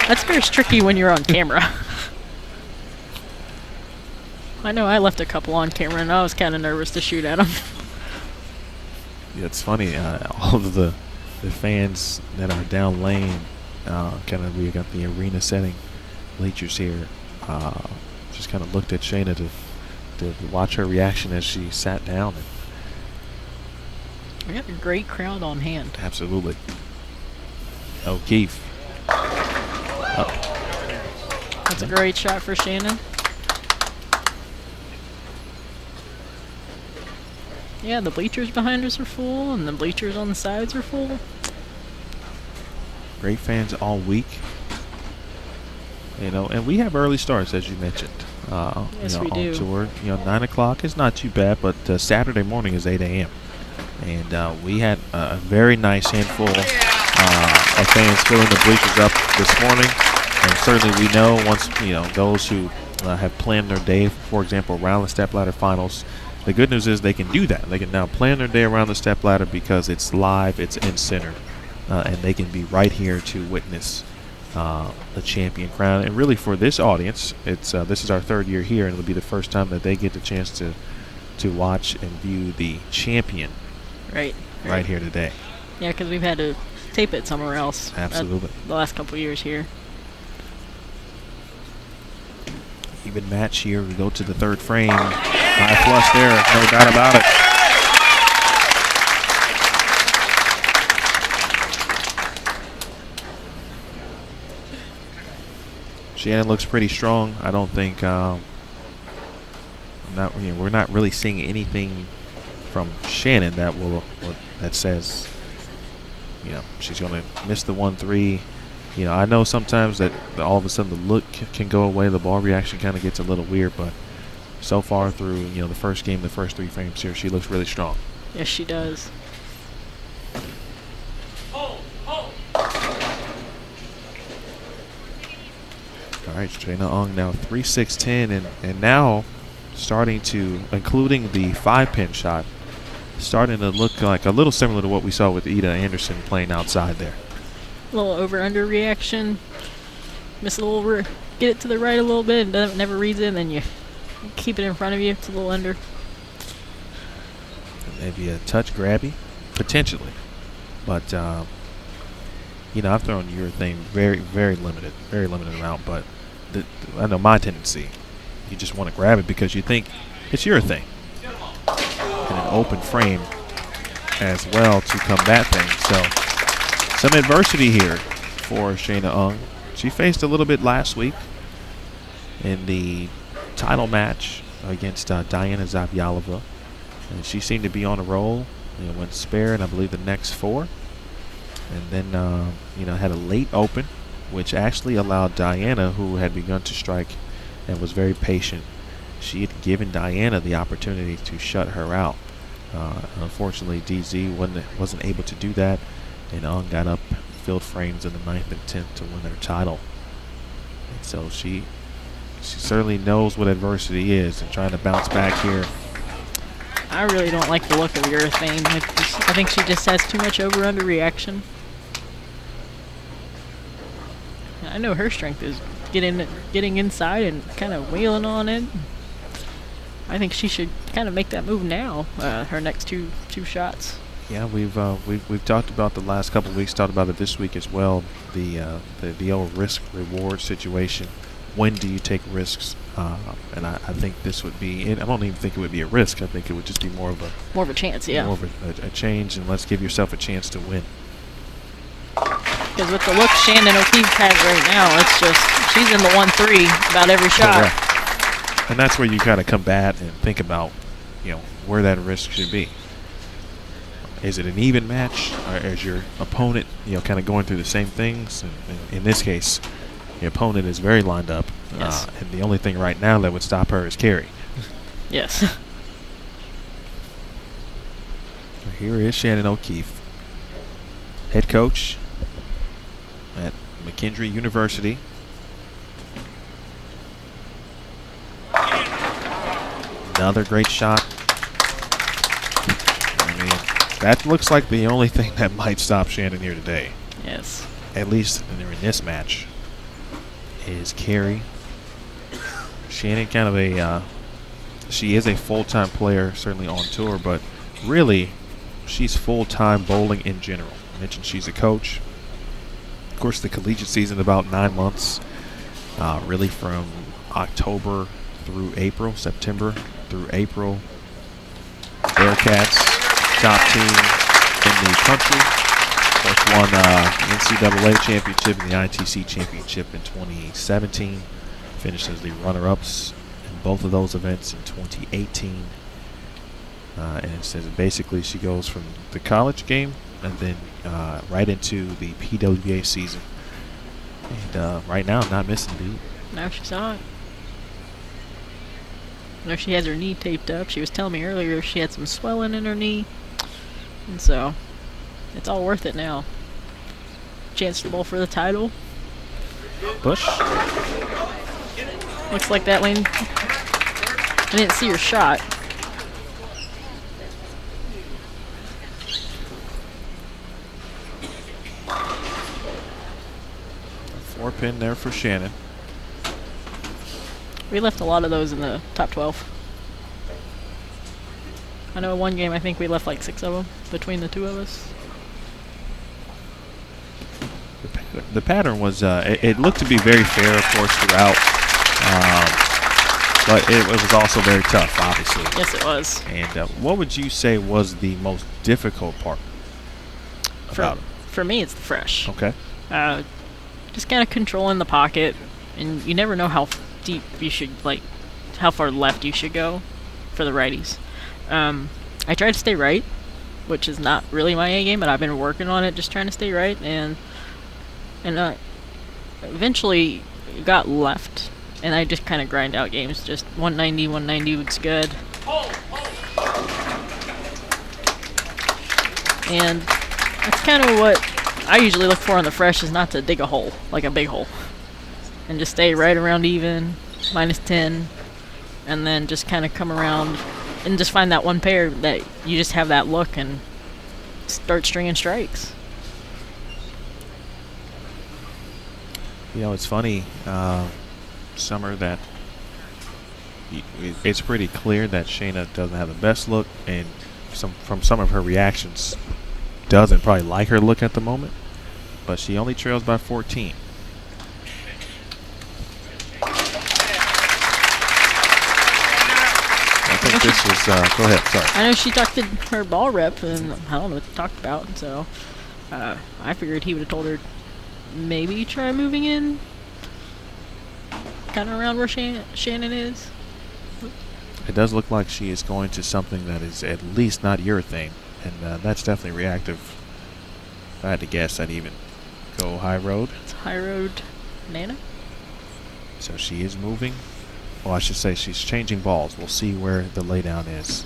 That's very tricky when you're on camera. I know I left a couple on camera, and I was kind of nervous to shoot at them. Yeah, it's funny. All of the fans that are down lane, kind of, we got the arena setting bleachers here. Just kind of looked at Shayna to watch her reaction as she sat down. We got a great crowd on hand. Absolutely. O'Keefe. That's a great shot for Shannon. Yeah, the bleachers behind us are full, and the bleachers on the sides are full. Great fans all week. You know, and we have early starts, as you mentioned. Yes, you know, we do. On tour, you know, 9 o'clock is not too bad, but Saturday morning is 8 a.m. And we had a very nice handful of fans filling the bleachers up this morning. And certainly we know once, you know, those who have planned their day, for example, around the stepladder finals, the good news is they can do that. They can now plan their day around the stepladder because it's live, it's in center, and they can be right here to witness the champion crown. And really, for this audience, it's this is our 3rd year here, and it'll be the first time that they get the chance to watch and view the champion right here today. Yeah, because we've had to tape it somewhere else. Absolutely. The last couple of years here. Even match here. We go to the 3rd frame. High flush there, no doubt about it. Shannon looks pretty strong. I don't think we're not really seeing anything from Shannon that says she's going to miss the 1-3. I know sometimes that all of a sudden the look can go away, the ball reaction kind of gets a little weird, but so far through the first game, the first 3 frames here, she looks really strong. Yes, she does. All right, Shayna Ong now 3-6-10, and now starting to, including the 5-pin shot, starting to look like a little similar to what we saw with Ida Andersson playing outside there. A little over-under reaction. Miss a little, get it to the right a little bit, and never reads it, and then you keep it in front of you. It's a little under. Maybe a touch grabby, potentially, but I've thrown urethane very limited amount, but I know my tendency. You just want to grab it because you think it's urethane. And an open frame as well to combat things. So some adversity here for Shayna Ong. She faced a little bit last week in the title match against Diana Zavyalova, and she seemed to be on a roll. Went spare in I believe the next 4, and then had a late open, which actually allowed Diana, who had begun to strike and was very patient, she had given Diana the opportunity to shut her out. Unfortunately, DZ wasn't able to do that, and Ong got up, filled frames in the 9th and 10th to win her title. And so she certainly knows what adversity is, and trying to bounce back here. I really don't like the look of urethane. I think she just has too much over-under reaction. I know her strength is getting inside and kind of wheeling on it. I think she should kind of make that move now. Her next two shots. Yeah, we've talked about the last couple of weeks. Talked about it this week as well. The old risk reward situation. When do you take risks? And I think this would be. I don't even think it would be a risk. I think it would just be more of a chance. Yeah. More of a change, and let's give yourself a chance to win. Because with the look Shannon O'Keefe has right now, it's just she's in the 1-3 about every shot. Correct. And that's where you kind of combat and think about, where that risk should be. Is it an even match, or is your opponent, kind of going through the same things? And in this case, the opponent is very lined up, yes. And the only thing right now that would stop her is carry. Yes. Here is Shannon O'Keefe, head coach at McKendree University. Another great shot. I mean, that looks like the only thing that might stop Shannon here today. Yes. At least in this match is carry. Shannon kind of she is a full-time player, certainly on tour, but really she's full-time bowling in general. I mentioned she's a coach. Of course, the collegiate season about 9 months, really from October through April, September through April. Bearcats, top team in the country. First won NCAA championship and the ITC championship in 2017. Finished as the runner-ups in both of those events in 2018. And it says basically she goes from the college game and then right into the PWBA season. And right now, not missing a beat. No, she's not. I know she has her knee taped up. She was telling me earlier she had some swelling in her knee. And so, it's all worth it now. Chance to bowl for the title. Bush. Looks like that lane. I didn't see her shot. 4-pin there for Shannon. We left a lot of those in the top 12. I know in one game I think we left like 6 of them between the two of us. The pattern was, it looked to be very fair, of course, throughout. But it was also very tough, obviously. Yes, it was. And what would you say was the most difficult part about it? For me, it's the fresh. Okay. Just kind of controlling the pocket, and you never know how deep you should, like, how far left you should go for the righties. I try to stay right, which is not really my A game, but I've been working on it, just trying to stay right, and eventually got left, and I just kind of grind out games. Just 190, 190 was good. And that's kind of what I usually look for on the fresh, is not to dig a hole, like a big hole, and just stay right around even, -10, and then just kind of come around and just find that one pair that you just have that look and start stringing strikes. You know, it's funny, Summer, that it's pretty clear that Shayna doesn't have the best look, and from some of her reactions doesn't probably like her look at the moment, but she only trails by 14. I think this was, go ahead, sorry. I know she talked to her ball rep, and I don't know what they talked about, so I figured he would have told her maybe try moving in kind of around where Shannon is. It does look like she is going to something that is at least not your thing, and that's definitely reactive. If I had to guess, I'd even go high road. It's high road Nana. So she is moving. Well, I should say she's changing balls. We'll see where the laydown is.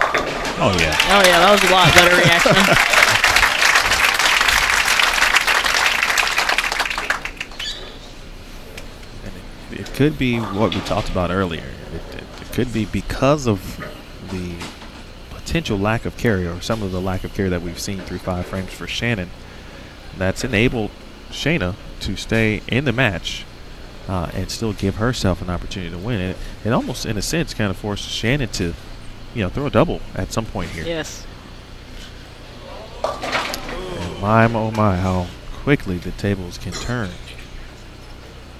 Oh, yeah. Oh, yeah, that was a lot better reaction. It could be what we talked about earlier. It could be because of the potential lack of carry, or some of the lack of carry that we've seen through 5 frames for Shannon, that's enabled Shayna to stay in the match and still give herself an opportunity to win. It almost, in a sense, kind of forces Shannon to, throw a double at some point here. Yes. And my, oh my, how quickly the tables can turn.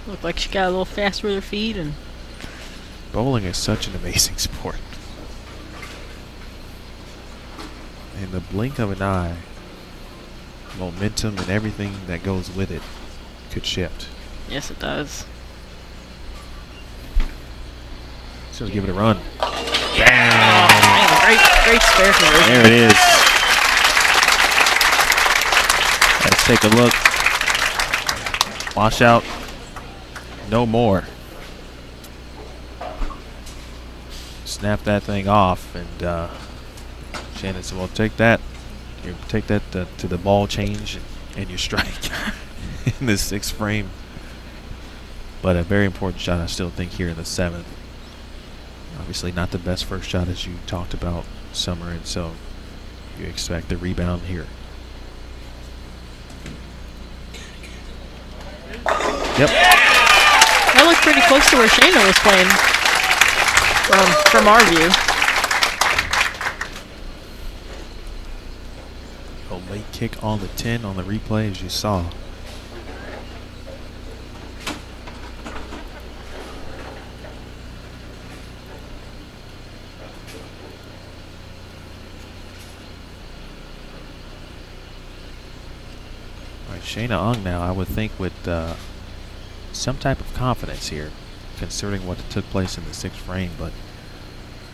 Looked like she got a little fast with her feet, and bowling is such an amazing sport. In the blink of an eye, momentum and everything that goes with it could shift. yes, it does. So give it a run. Oh, man, great spare conversion. There it is. Let's take a look. Wash out. No more. Snap that thing off, and Shannon said, well, take that. You take that to the ball change and your strike in the 6th frame. But a very important shot, I still think, here in the 7th. Obviously not the best first shot, as you talked about, Summer, and so you expect the rebound here. Yep. That looked pretty close to where Shayna was playing from our view. A late kick on the 10 on the replay, as you saw. All right, Shayna Ung now, I would think, with some type of confidence here, considering what took place in the 6th frame, but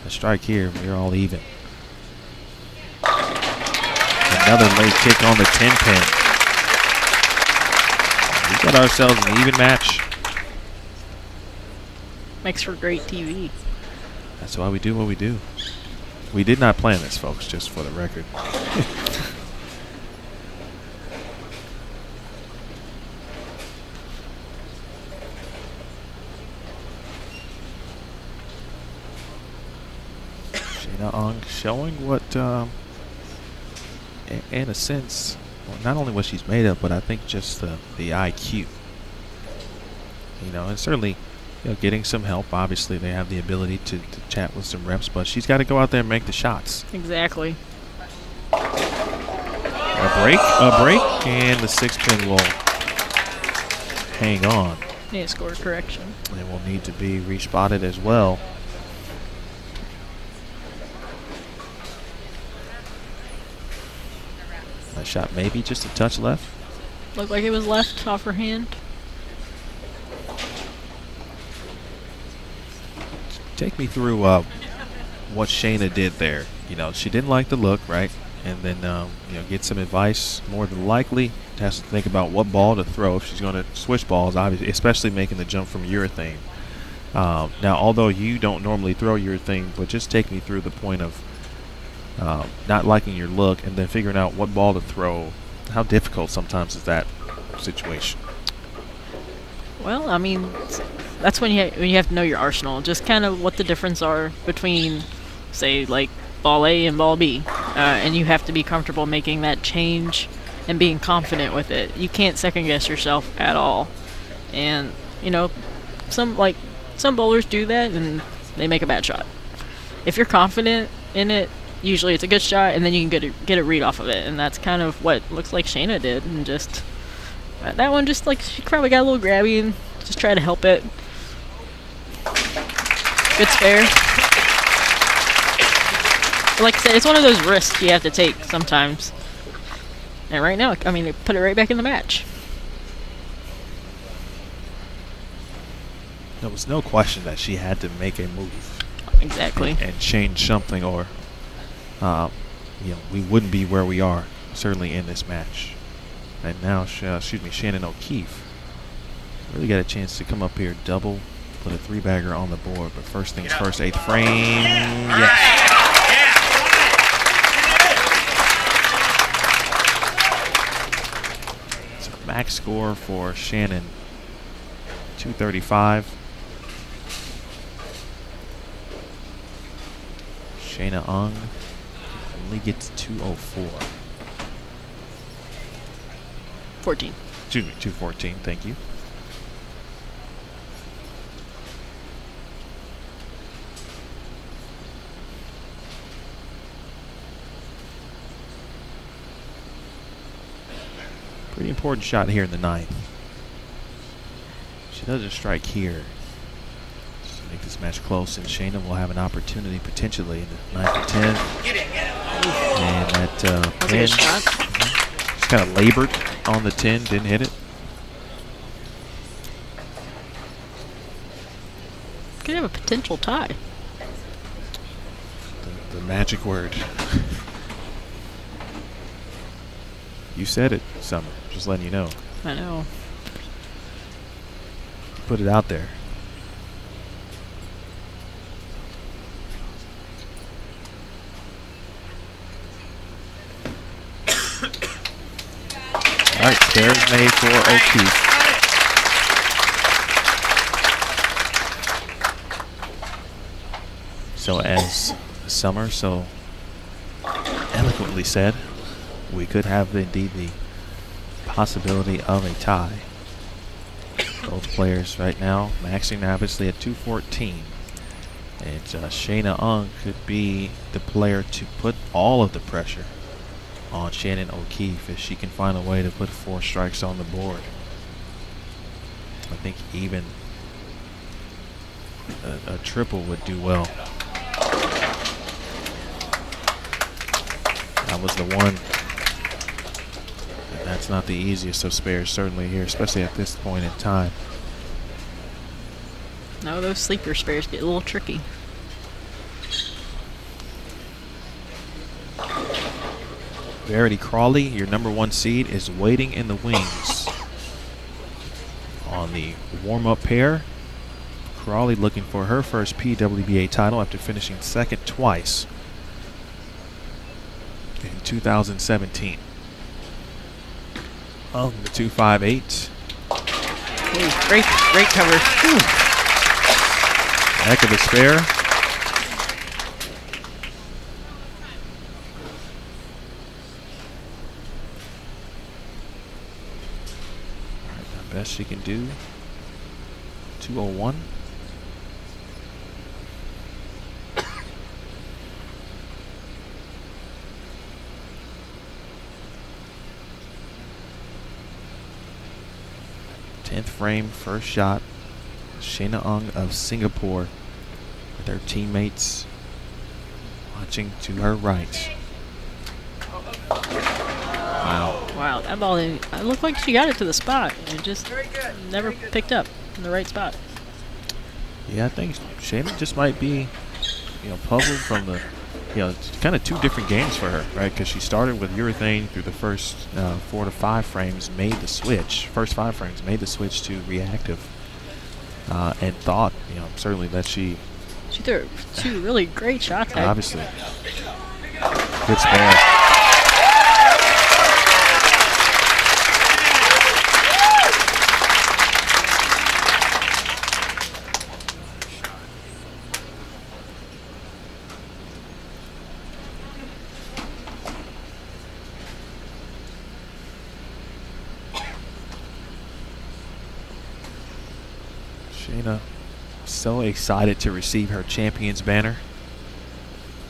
the strike here, we're all even. Another late kick on the 10-pin. We got ourselves an even match. Makes for great TV. That's why we do what we do. We did not plan this, folks, just for the record. Shayna Ung showing what, in a sense, not only what she's made of, but I think just the IQ. And certainly, getting some help. Obviously, they have the ability to chat with some reps, but she's got to go out there and make the shots. Exactly. A break, and the 6-pin will hang on. Need a score correction. And will need to be respotted as well. That shot maybe just a touch left. Looked like it was left off her hand. Take me through what Shayna did there. She didn't like the look, right? And then, get some advice. More than likely, has to think about what ball to throw if she's going to switch balls, obviously, especially making the jump from urethane. Now, although you don't normally throw urethane, but just take me through the point of not liking your look and then figuring out what ball to throw. How difficult sometimes is that situation? Well, I mean, that's when you have to know your arsenal. Just kind of what the difference are between, say, like ball A and ball B, and you have to be comfortable making that change and being confident with it. You can't second guess yourself at all. And some bowlers do that and they make a bad shot. If you're confident in it, usually it's a good shot, and then you can get a read off of it. And that's kind of what looks like Shayna did. And just that one, just like she probably got a little grabby and just try to help it. Good spare. But like I said, it's one of those risks you have to take sometimes. And right now, I mean, they put it right back in the match. There was no question that she had to make a move. Exactly. And change something, or we wouldn't be where we are, certainly in this match. And now, Shannon O'Keefe really got a chance to come up here, double, put a 3-bagger on the board. But first things first, 8th frame. Yes. So max score for Shannon, 235. Shayna Ung only gets 204. 14. Excuse me, 214. Thank you. Pretty important shot here in the 9th. She doesn't strike here to make this match close, and Shayna will have an opportunity potentially in the 9th or 10th. And that 10, just kind of labored on the 10, didn't hit it. Could have a potential tie. The magic word. You said it, Summer. Just letting you know. I know. Put it out there. All right, spares made for O'Keefe. So as Summer so eloquently said, we could have indeed the possibility of a tie. Both players right now maxing obviously at 214. And Shayna Ung could be the player to put all of the pressure on Shannon O'Keefe if she can find a way to put 4 strikes on the board. I think even a triple would do well. That was the one. And that's not the easiest of spares, certainly here, especially at this point in time. No, those sleeper spares get a little tricky. Verity Crawley, your #1 seed, is waiting in the wings on the warm-up pair. Crawley looking for her first PWBA title after finishing second twice in 2017. Oh, the 258. Ooh, great cover. Ooh. Heck of a spare. Best she can do. 2:01. Tenth frame, first shot. Shayna of Singapore with her teammates watching to her right. Wow. Wow, that ball, it looked like she got it to the spot. It just never picked up in the right spot. Yeah, I think Shayna just might be, puzzled from the, kind of two different games for her, right? Because she started with urethane through the first 4 to 5 frames, made the switch. First 5 frames, made the switch to reactive, and thought, certainly that she threw 2 really great shots. Obviously, good spare. Shayna, so excited to receive her champion's banner.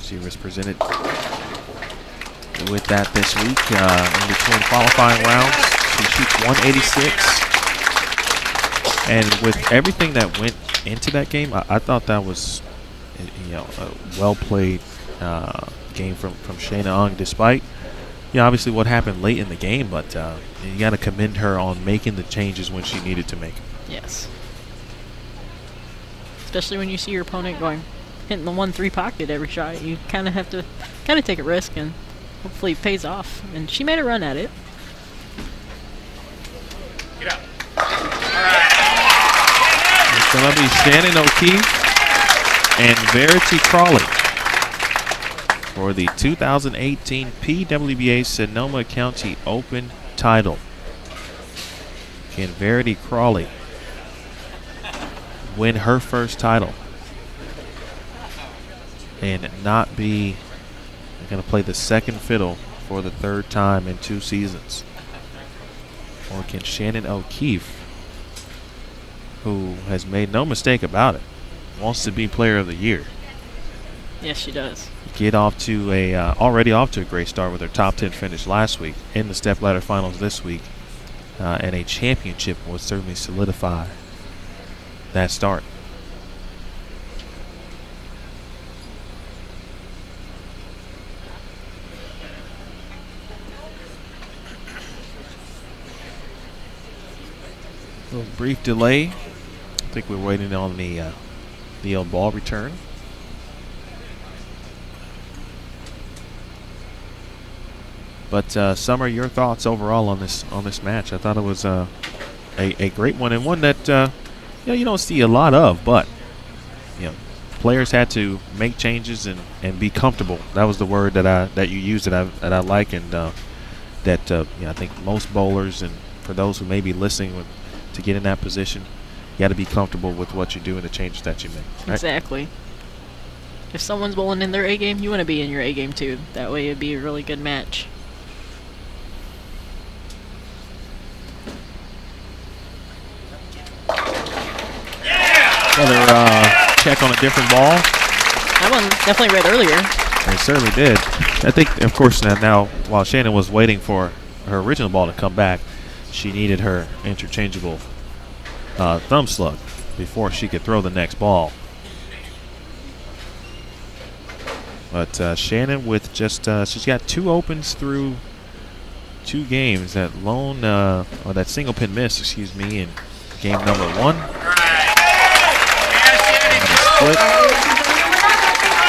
She was presented with that this week in between qualifying rounds. She shoots 186. And with everything that went into that game, I thought that was, a well-played game from Shayna, despite, obviously what happened late in the game. But you got to commend her on making the changes when she needed to make them. Yes. Especially when you see your opponent hitting the 1-3 pocket every shot. You kind of have to take a risk, and hopefully it pays off. And she made a run at it. Get up. It's going to be Shannon O'Keefe and Verity Crawley for the 2018 PWBA Sonoma County Open title. Can Verity Crawley win her first title and not be going to play the second fiddle for the 3rd time in 2 seasons? Or can Shannon O'Keefe, who has made no mistake about it, wants to be Player of the Year? Yes, she does. Get off to already off to a great start with her top 10 finish last week, in the Stepladder finals this week, and a championship would certainly solidify that start. A little brief delay. I think we're waiting on the old ball return. But Summer, your thoughts overall on this match? I thought it was a great one, and one that you don't see a lot of, but players had to make changes and be comfortable. That was the word that you used that I like, and I think most bowlers, and for those who may be listening, to get in that position, you got to be comfortable with what you do and the changes that you make. Right? Exactly. If someone's bowling in their A game, you want to be in your A game too. That way it'd be a really good match. Another check on a different ball. That one definitely read earlier. It certainly did. I think, of course, now while Shannon was waiting for her original ball to come back, she needed her interchangeable thumb slug before she could throw the next ball. But Shannon with just she's got 2 opens through 2 games. That that single pin miss, in game number 1. Split.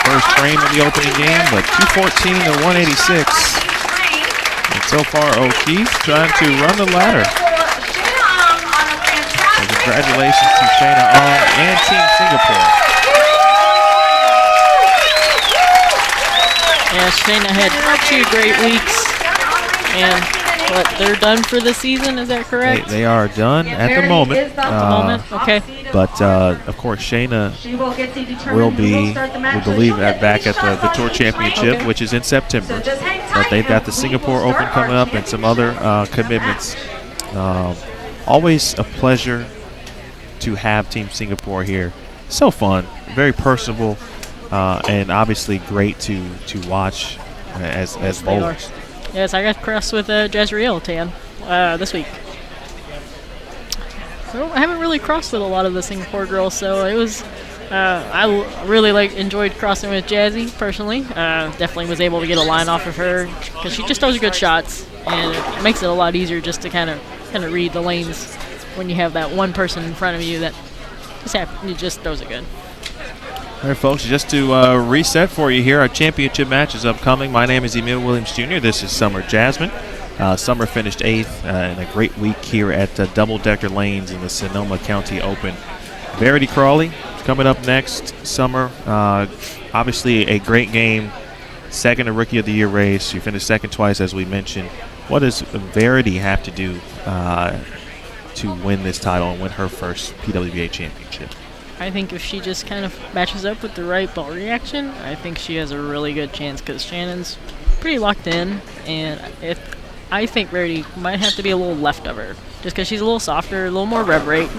First frame of the opening game, but 214 to 186. And so far, O'Keefe trying to run the ladder. So congratulations to Shayna and Team Singapore. Yeah, Shayna had 2 great weeks, and they're done for the season. Is that correct? They are done at the moment. Okay. But of course, Shayna will be, we believe, back at the Tour Championship, which is in September. But they've got the Singapore Open coming up and some other commitments always a pleasure to have Team Singapore here. So fun, very personable, and obviously great to watch as bowlers. Yes, I got crossed with Jazriel Tan this week. So I haven't really crossed with a lot of the Singapore girls, so it was. I really enjoyed crossing with Jazzy personally. Definitely was able to get a line off of her because she just throws good shots, and it makes it a lot easier just to kind of read the lanes when you have that one person in front of you that just throws it good. All right, folks, just to reset for you here, our championship match is upcoming. My name is Emil Williams Jr. This is Summer Jasmin. Summer finished 8th in a great week here at Double Decker Lanes in the Sonoma County Open. Verity Crawley coming up next. Summer, obviously a great game. Second in Rookie of the Year race. She finished second twice, as we mentioned. What does Verity have to do to win this title and win her first PWBA championship? I think if she just kind of matches up with the right ball reaction, I think she has a really good chance because Shannon's pretty locked in, and I think Verity might have to be a little left of her just because she's a little softer, a little more rev rate,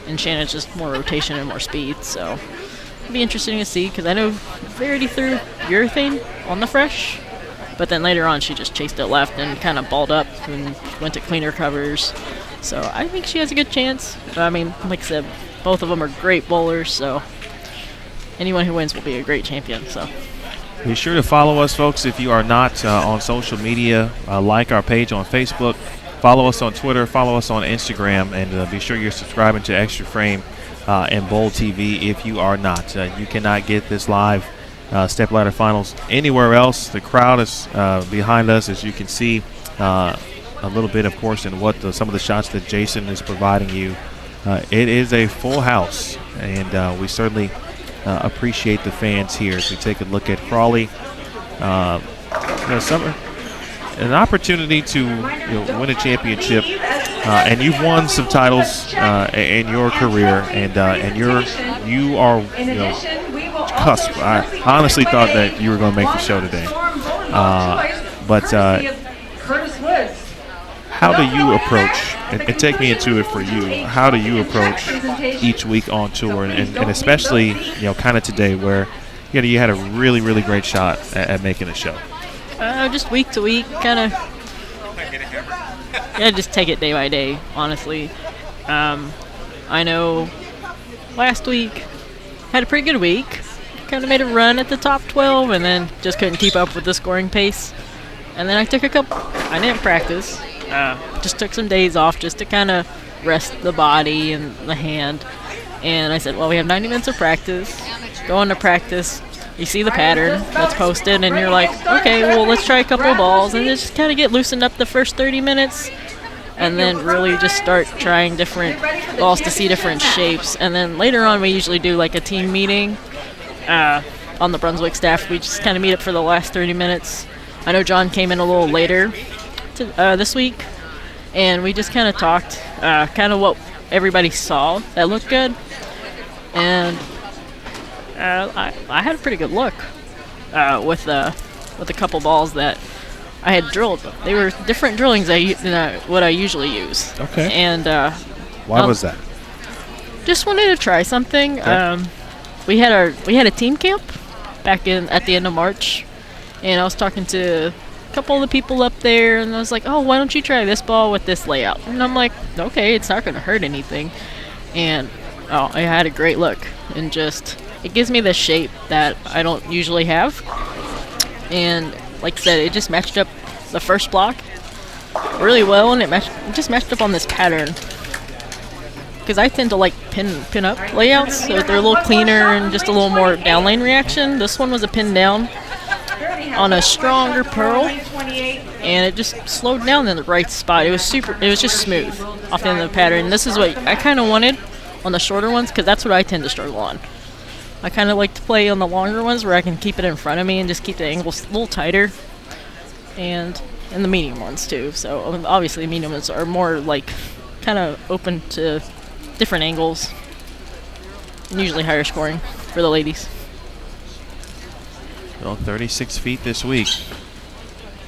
and Shannon's just more rotation and more speed. So it'll be interesting to see because I know Verity threw urethane on the fresh, but then later on she just chased it left and kind of balled up and went to cleaner covers. So I think she has a good chance. I mean, like I said, both of them are great bowlers, so anyone who wins will be a great champion. So be sure to follow us, folks, if you are not on social media. Like our page on Facebook, follow us on Twitter, follow us on Instagram, and be sure you're subscribing to Extra Frame and Bowl TV if you are not. You cannot get this live Stepladder Finals anywhere else. The crowd is behind us, as you can see. A little bit, of course, in what some of the shots that Jason is providing you. It is a full house, and we certainly appreciate the fans here. As we take a look at Crawley, Summer, an opportunity to win a championship, and you've won some titles in your career, and you are cusp. I honestly thought that you were going to make the show today, but how do you approach, and take me into it for you, how do you approach each week on tour, and especially, kind of today where, you had a really, really great shot at making a show? Just week to week, kind of, just take it day by day, honestly. I know last week had a pretty good week, kind of made a run at the top 12, and then just couldn't keep up with the scoring pace. And then I didn't practice. Just took some days off just to kind of rest the body and the hand. And I said, well, we have 90 minutes of practice. Go into practice. You see the pattern that's posted, and you're like, okay, well, let's try a couple of balls. And just kind of get loosened up the first 30 minutes. And then really just start trying different balls to see different shapes. And then later on, we usually do like a team meeting on the Brunswick staff. We just kind of meet up for the last 30 minutes. I know John came in a little later this week, and we just kind of talked kind of what everybody saw that looked good, and I had a pretty good look with a couple balls that I had drilled. They were different drillings than what I usually use. Okay. And why was that? Just wanted to try something. Okay. We had a team camp back at the end of March, and I was talking to a couple of the people up there, and I was like, oh, why don't you try this ball with this layout? And I'm like, okay, it's not going to hurt anything. And I had a great look, and just it gives me the shape that I don't usually have. And like I said, it just matched up the first block really well, and it just matched up on this pattern. Because I tend to like pin up layouts, so they're a little cleaner and just a little more down lane reaction. This one was a pin down on a stronger pearl, and it just slowed down in the right spot. It was just smooth off the end of the pattern. This is what I kind of wanted on the shorter ones, because that's what I tend to struggle on. I kind of like to play on the longer ones where I can keep it in front of me and just keep the angles a little tighter, and the medium ones too. So obviously medium ones are more like kind of open to different angles, and usually higher scoring for the ladies. Well, 36 feet this week.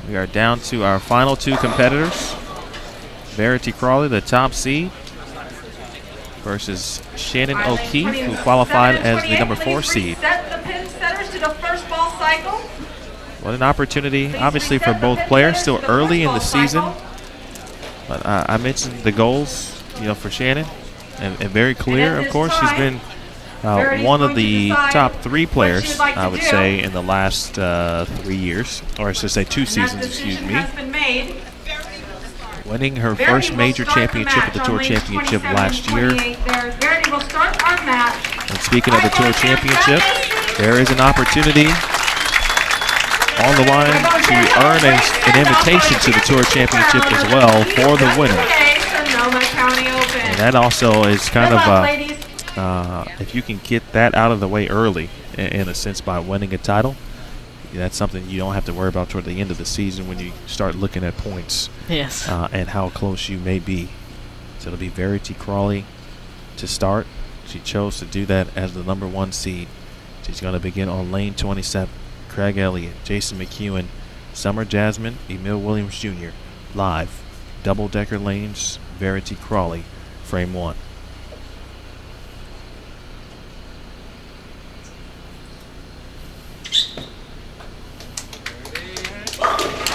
We are down to our final two competitors. Verity Crawley, the top seed, versus Shannon O'Keefe, who qualified as the number 4 seed. Set the pin setters to the first ball cycle. What an opportunity, obviously, for both players. Still early in the season. But I mentioned the goals, for Shannon, and very clear, of course. She's been one of the top 3 players, I would say, in the last 3 years, or I should say 2 seasons, excuse me. Winning her first major championship at the Tour Championship last year. And speaking of the Tour Championship, there is an opportunity on the line to earn an invitation to the Tour Championship as well for the winner. And that also is kind of, if you can get that out of the way early, in a sense, by winning a title, that's something you don't have to worry about toward the end of the season when you start looking at points. Yes. And how close you may be. So it'll be Verity Crawley to start. She chose to do that as the number 1 seed. She's going to begin on lane 27. Craig Elliott, Jason McEwen, Summer Jasmin, Emil Williams Jr. Live. Double-decker lanes, Verity Crawley, frame 1.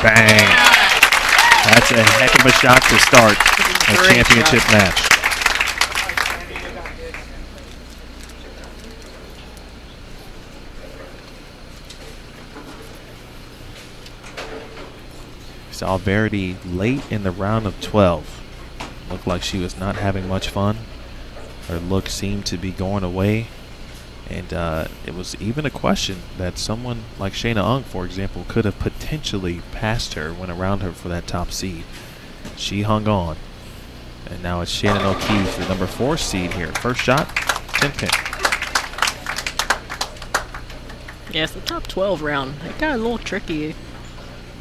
Bang. That's a heck of a shot to start a championship match. Saw Verity late in the round of 12. Looked like she was not having much fun. Her look seemed to be going away. And it was even a question that someone like Shayna Ung, for example, could have potentially passed her, went around her for that top seed. She hung on. And now it's Shannon O'Keefe, the number 4 seed here. First shot, 10 pin. Yes, the top 12 round. It got a little tricky.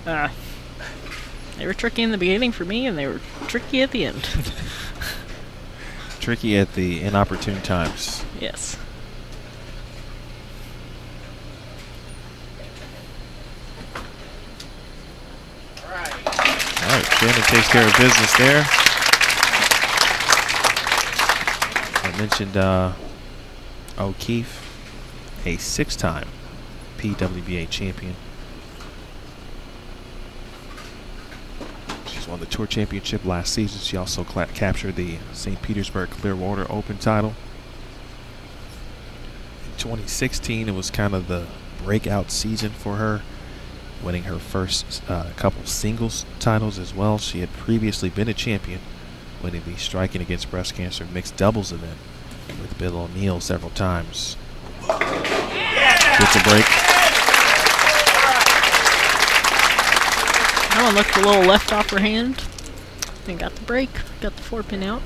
They were tricky in the beginning for me, and they were tricky at the end. Tricky at the inopportune times. Yes. All right, Shannon takes care of business there. I mentioned O'Keefe, a 6-time PWBA champion. She's won the Tour Championship last season. She also captured the St. Petersburg Clearwater Open title. In 2016, it was kind of the breakout season for her, winning her first couple singles titles as well. She had previously been a champion, winning the Striking Against Breast Cancer mixed doubles event with Bill O'Neill several times. Gets a break. That one looked a little left off her hand. And got the break. Got the 4 pin out.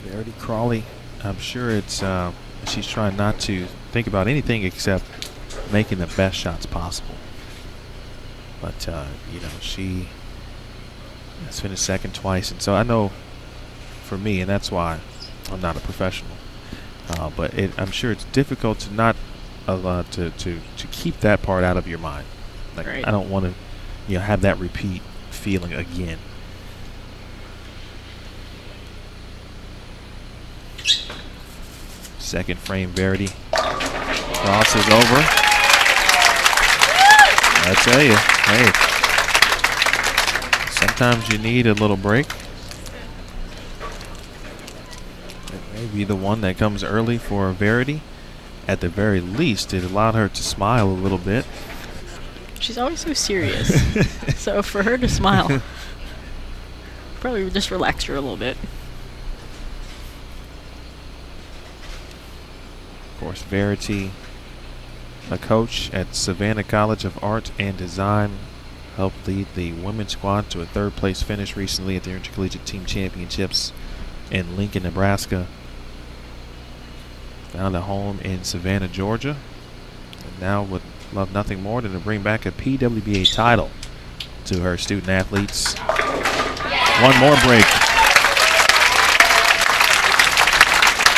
Verity Crawley, I'm sure it's she's trying not to think about anything except making the best shots possible. But she has finished second twice, and so I know for me, and that's why I'm not a professional. But I'm sure it's difficult to not to keep that part out of your mind. Like, right. I don't want to have that repeat feeling again. Second frame, Verity crosses over. I tell you, hey, sometimes you need a little break. It may be the one that comes early for Verity. At the very least, it allowed her to smile a little bit. She's always so serious. So for her to smile, probably just relax her a little bit. Of course, Verity, a coach at Savannah College of Art and Design, helped lead the women's squad to a 3rd place finish recently at the Intercollegiate Team Championships in Lincoln, Nebraska. Found a home in Savannah, Georgia, and now would love nothing more than to bring back a PWBA title to her student athletes. One more break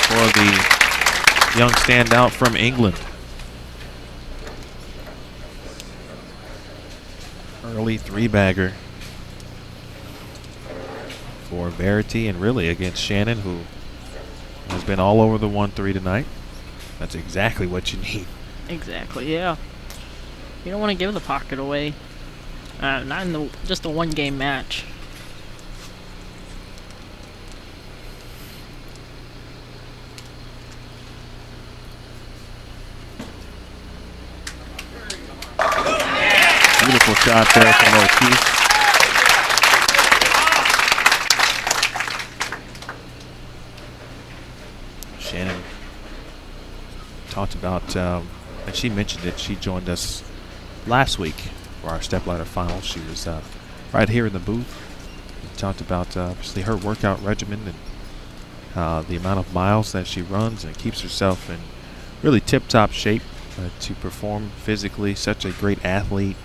for the young standout from England. early three-bagger for Verity, and really against Shannon, who has been all over the 1-3 tonight. That's exactly what you need. Exactly, yeah. You don't want to give the pocket away. Not in just a one-game match. Beautiful shot there from O'Keefe. Shannon talked about, and she mentioned it, she joined us last week for our Stepladder final. She was right here in the booth. We talked about obviously her workout regimen and the amount of miles that she runs and keeps herself in really tip-top shape to perform physically. Such a great athlete.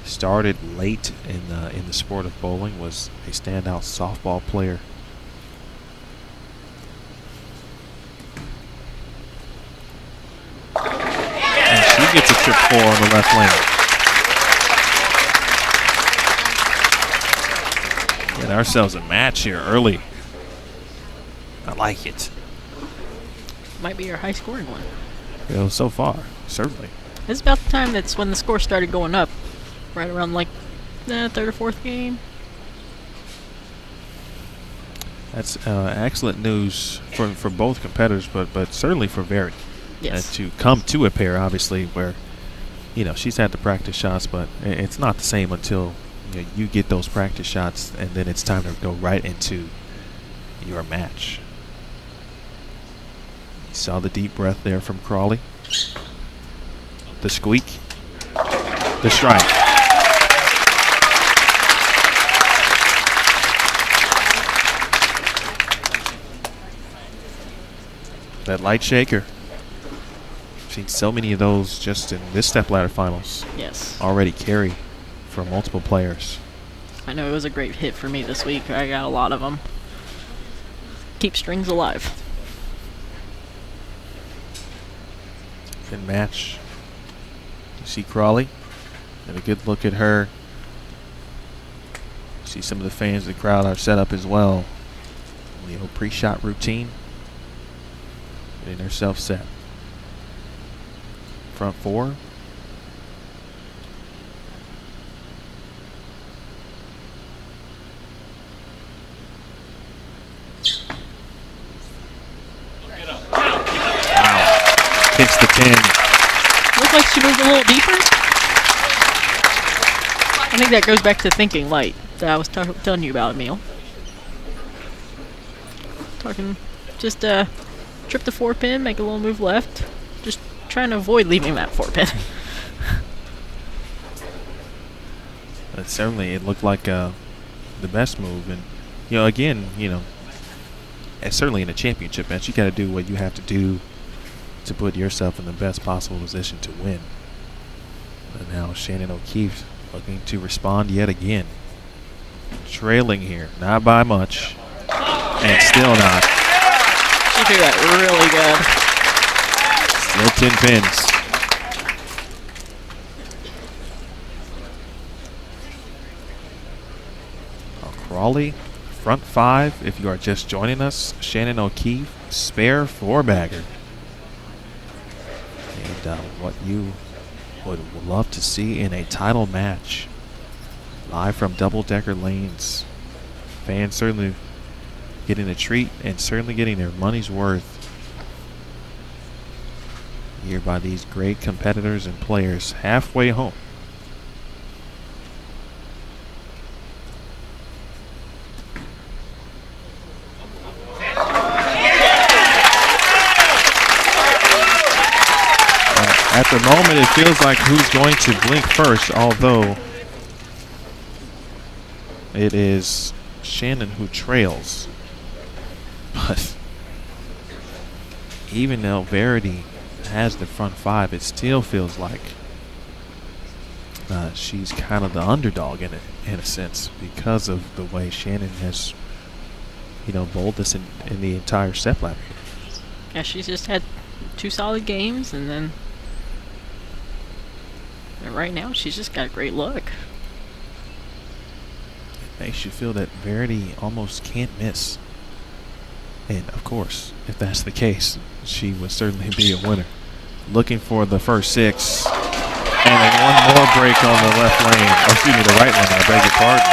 Started late in the sport of bowling, was a standout softball player. And she gets a trip 4 on the left lane. Get ourselves a match here early. I like it. Might be your high-scoring one. Well, so far, certainly. It's about the time that's when the score started going up. Right around like the third or fourth game. That's excellent news for both competitors, but certainly for Verity. Yes. To come to a pair, obviously, where she's had the practice shots, but it's not the same until you get those practice shots, and then it's time to go right into your match. You saw the deep breath there from Crawley. The squeak. The strike. That light shaker. Seen so many of those just in this Stepladder finals. Yes. Already carry for multiple players. I know it was a great hit for me this week. I got a lot of them. Keep strings alive. Good match. You see Crawley. Have a good look at her. See some of the fans of the crowd are set up as well. Pre-shot routine. Getting herself set. Front 4. Wow. Hits the pin. Looks like she moved a little deeper. I think that goes back to thinking light that I was telling you about, Emil. Talking just trip the 4-pin, make a little move left. Just trying to avoid leaving that 4-pin. But certainly it looked like the best move. And, again, and certainly in a championship match, you got to do what you have to do to put yourself in the best possible position to win. And now Shannon O'Keefe looking to respond yet again. Trailing here, not by much, and still not. She threw that really good. Still 10 pins. Crawley, front 5. If you are just joining us, Shannon O'Keefe, spare 4-bagger. And what you would love to see in a title match. Live from double-decker lanes. Fans certainly getting a treat and certainly getting their money's worth here by these great competitors and players halfway home. At the moment, it feels like who's going to blink first, although it is Shannon who trails. But even though Verity has the front 5, it still feels like she's kind of the underdog in a sense, because of the way Shannon has, bowled this in the entire Stepladder. Yeah, she's just had 2 solid games, and then right now she's just got great luck. makes you feel that Verity almost can't miss. And of course, if that's the case, she would certainly be a winner. Looking for the first 6. And then one more break on the left lane. Oh, excuse me, the right lane. I beg your pardon.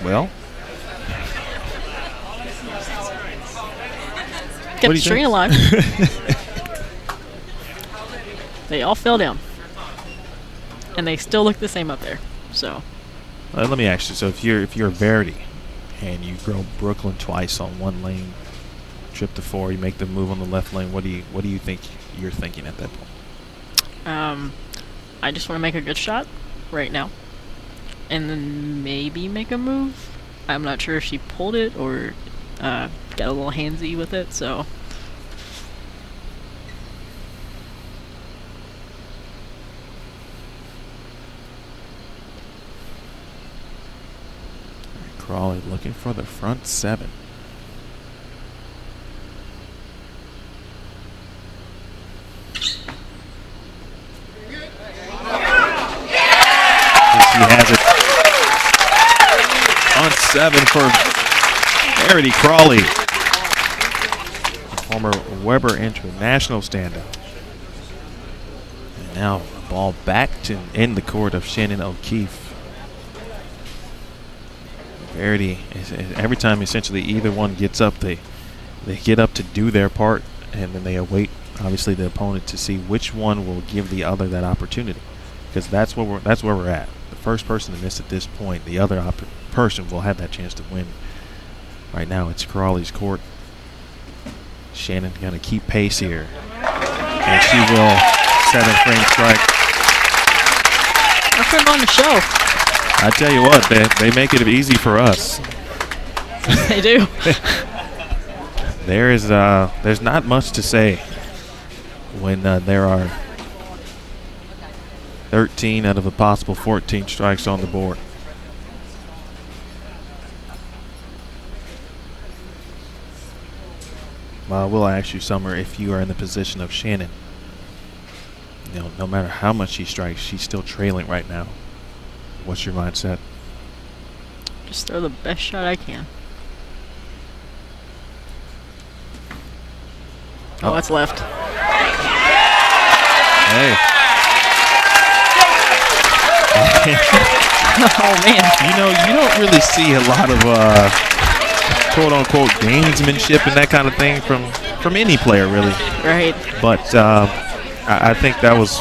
Well, kept the string alive. They all fell down. And they still look the same up there. So let me ask you. So if you're Verity and you grow Brooklyn twice on one lane, trip to 4, you make the move on the left lane, what do you think you're thinking at that point? I just want to make a good shot right now. And then maybe make a move. I'm not sure if she pulled it or got a little handsy with it, so. Crawley looking for the front 7. She has it. On 7 for Verity Crawley. Former Weber International standout. And now ball back to in the court of Shannon O'Keefe. Verity, every time essentially either one gets up, they get up to do their part, and then they await obviously the opponent to see which one will give the other that opportunity, because that's where we're at. The first person to miss at this point, the other person will have that chance to win. Right now it's Crawley's court. Shannon gonna keep pace here, and she will set a frame strike. I'll put them on the show. I tell you what, they make it easy for us. They do. There's not much to say when there are 13 out of a possible 14 strikes on the board. Well, I will ask you, Summer, if you are in the position of Shannon, no matter how much she strikes, she's still trailing right now. What's your mindset? Just throw the best shot I can. Oh, that's left. Hey. Oh, man. You don't really see a lot of quote-unquote gamesmanship and that kind of thing from any player, really. Right. But I think that was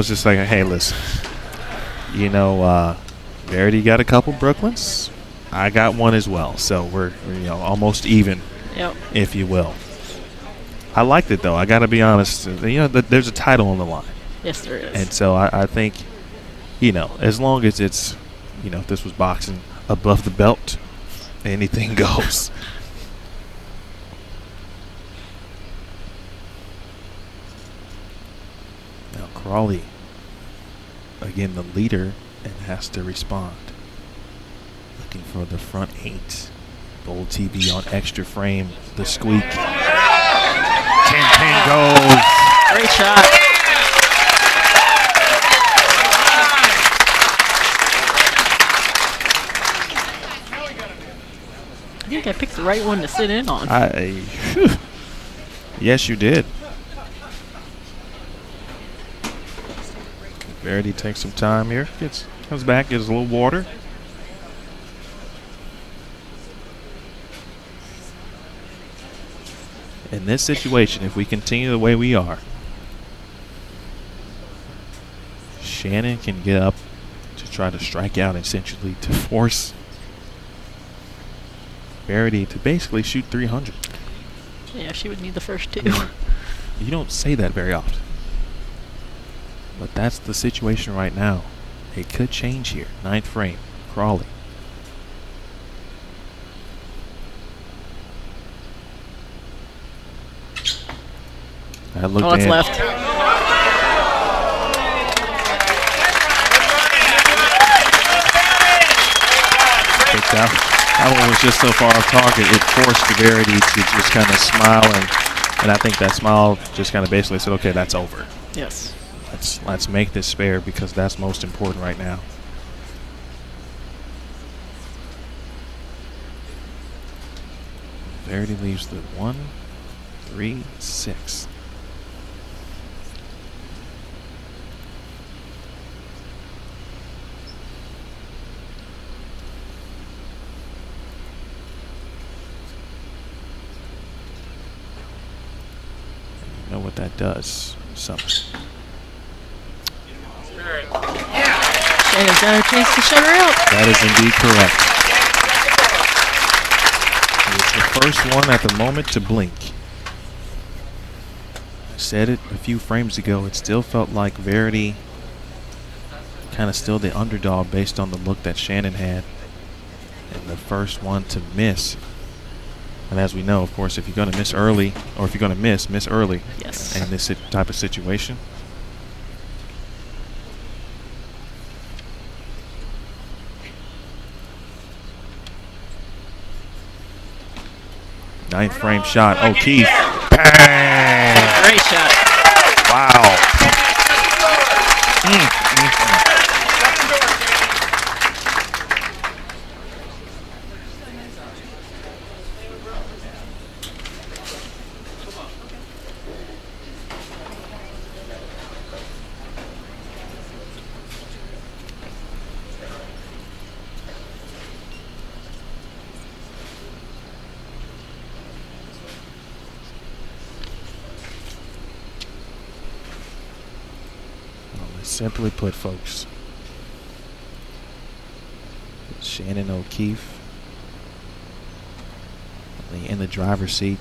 just like, hey, listen. Verity got a couple Brooklyns. I got one as well. So we're almost even, yep, if you will. I liked it, though. I got to be honest. There's a title on the line. Yes, there is. And so I think, as long as it's, if this was boxing above the belt, anything goes. Now Crawley, again the leader, and has to respond. Looking for the front 8. Bold TV on extra frame. The squeak. 10-10 goes. Great shot. I think I picked the right one to sit in on. Yes, you did. Verity takes some time here. Comes back, gets a little water. In this situation, if we continue the way we are, Shannon can get up to try to strike out, essentially to force Verity to basically shoot 300. Yeah, she would need the first 2. You don't say that very often. But that's the situation right now. It could change here. 9th frame, Crawley. It's left. But that one was just so far off target, it forced Verity to just kind of smile And I think that smile just kind of basically said, okay, that's over. Yes. Let's make this fair because that's most important right now. Verity leaves the 1-3-6. You know what that does? Something. Shannon's got a chance to shut her out. That is indeed correct. It's the first one at the moment to blink. I said it a few frames ago. It still felt like Verity kind of still the underdog based on the look that Shannon had. And the first one to miss. And as we know, of course, if you're going to miss early, or if you're going to miss early. Yes. In this type of situation. Ninth frame shot. O'Keefe. Bang! Great shot. Wow. Simply put, folks, Shannon O'Keefe in the driver's seat,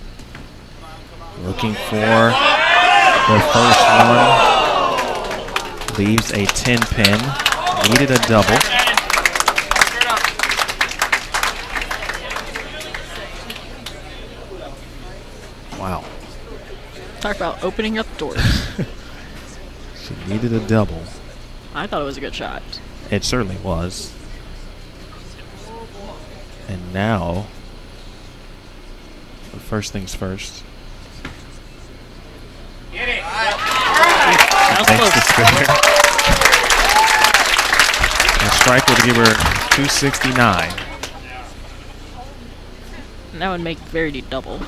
looking for the first one. Leaves a 10 pin. Needed a double. Wow. Talk about opening up doors. She needed a double. I thought it was a good shot. It certainly was. And now, the first things first. Get it. That was close. The strike would give her 269. And that would make Verity double.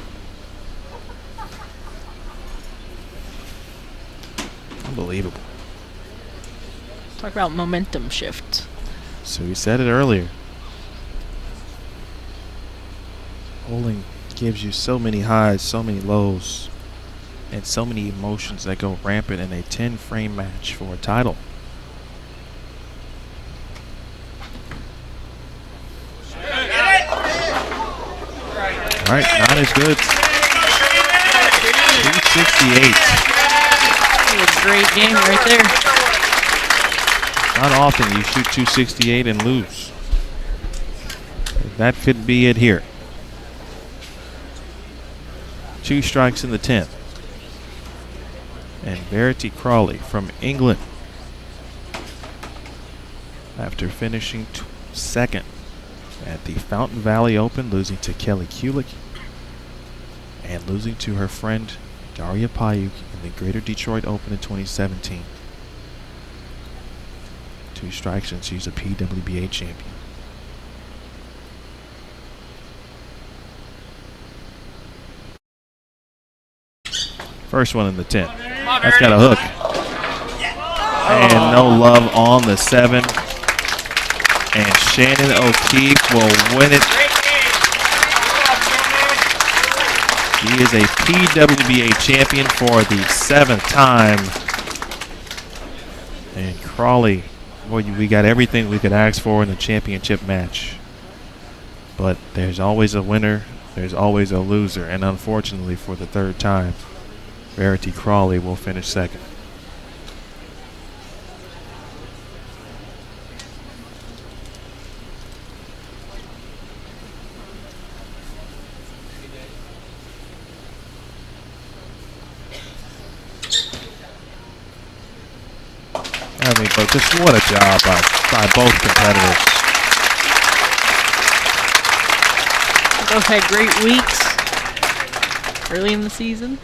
Unbelievable. Talk about momentum shift. So we said it earlier. Bowling gives you so many highs, so many lows, and so many emotions that go rampant in a 10-frame match for a title. All right, not as good. 268. That was a great game right there. Not often you shoot 268 and lose. That could be it here. 2 strikes in the 10th. And Verity Crawley from England, after finishing second at the Fountain Valley Open, losing to Kelly Kulik and losing to her friend Daria Payuk in the Greater Detroit Open in 2017. 2 strikes and she's a PWBA champion. First one in the 10th. That's got a hook. And no love on the 7. And Shannon O'Keefe will win it. She is a PWBA champion for the 7th time. And Crawley, boy, we got everything we could ask for in a championship match. But there's always a winner, there's always a loser. And unfortunately, for the 3rd time, Verity Crawley will finish second. I mean, but just what a job by both competitors. Both had great weeks early in the season.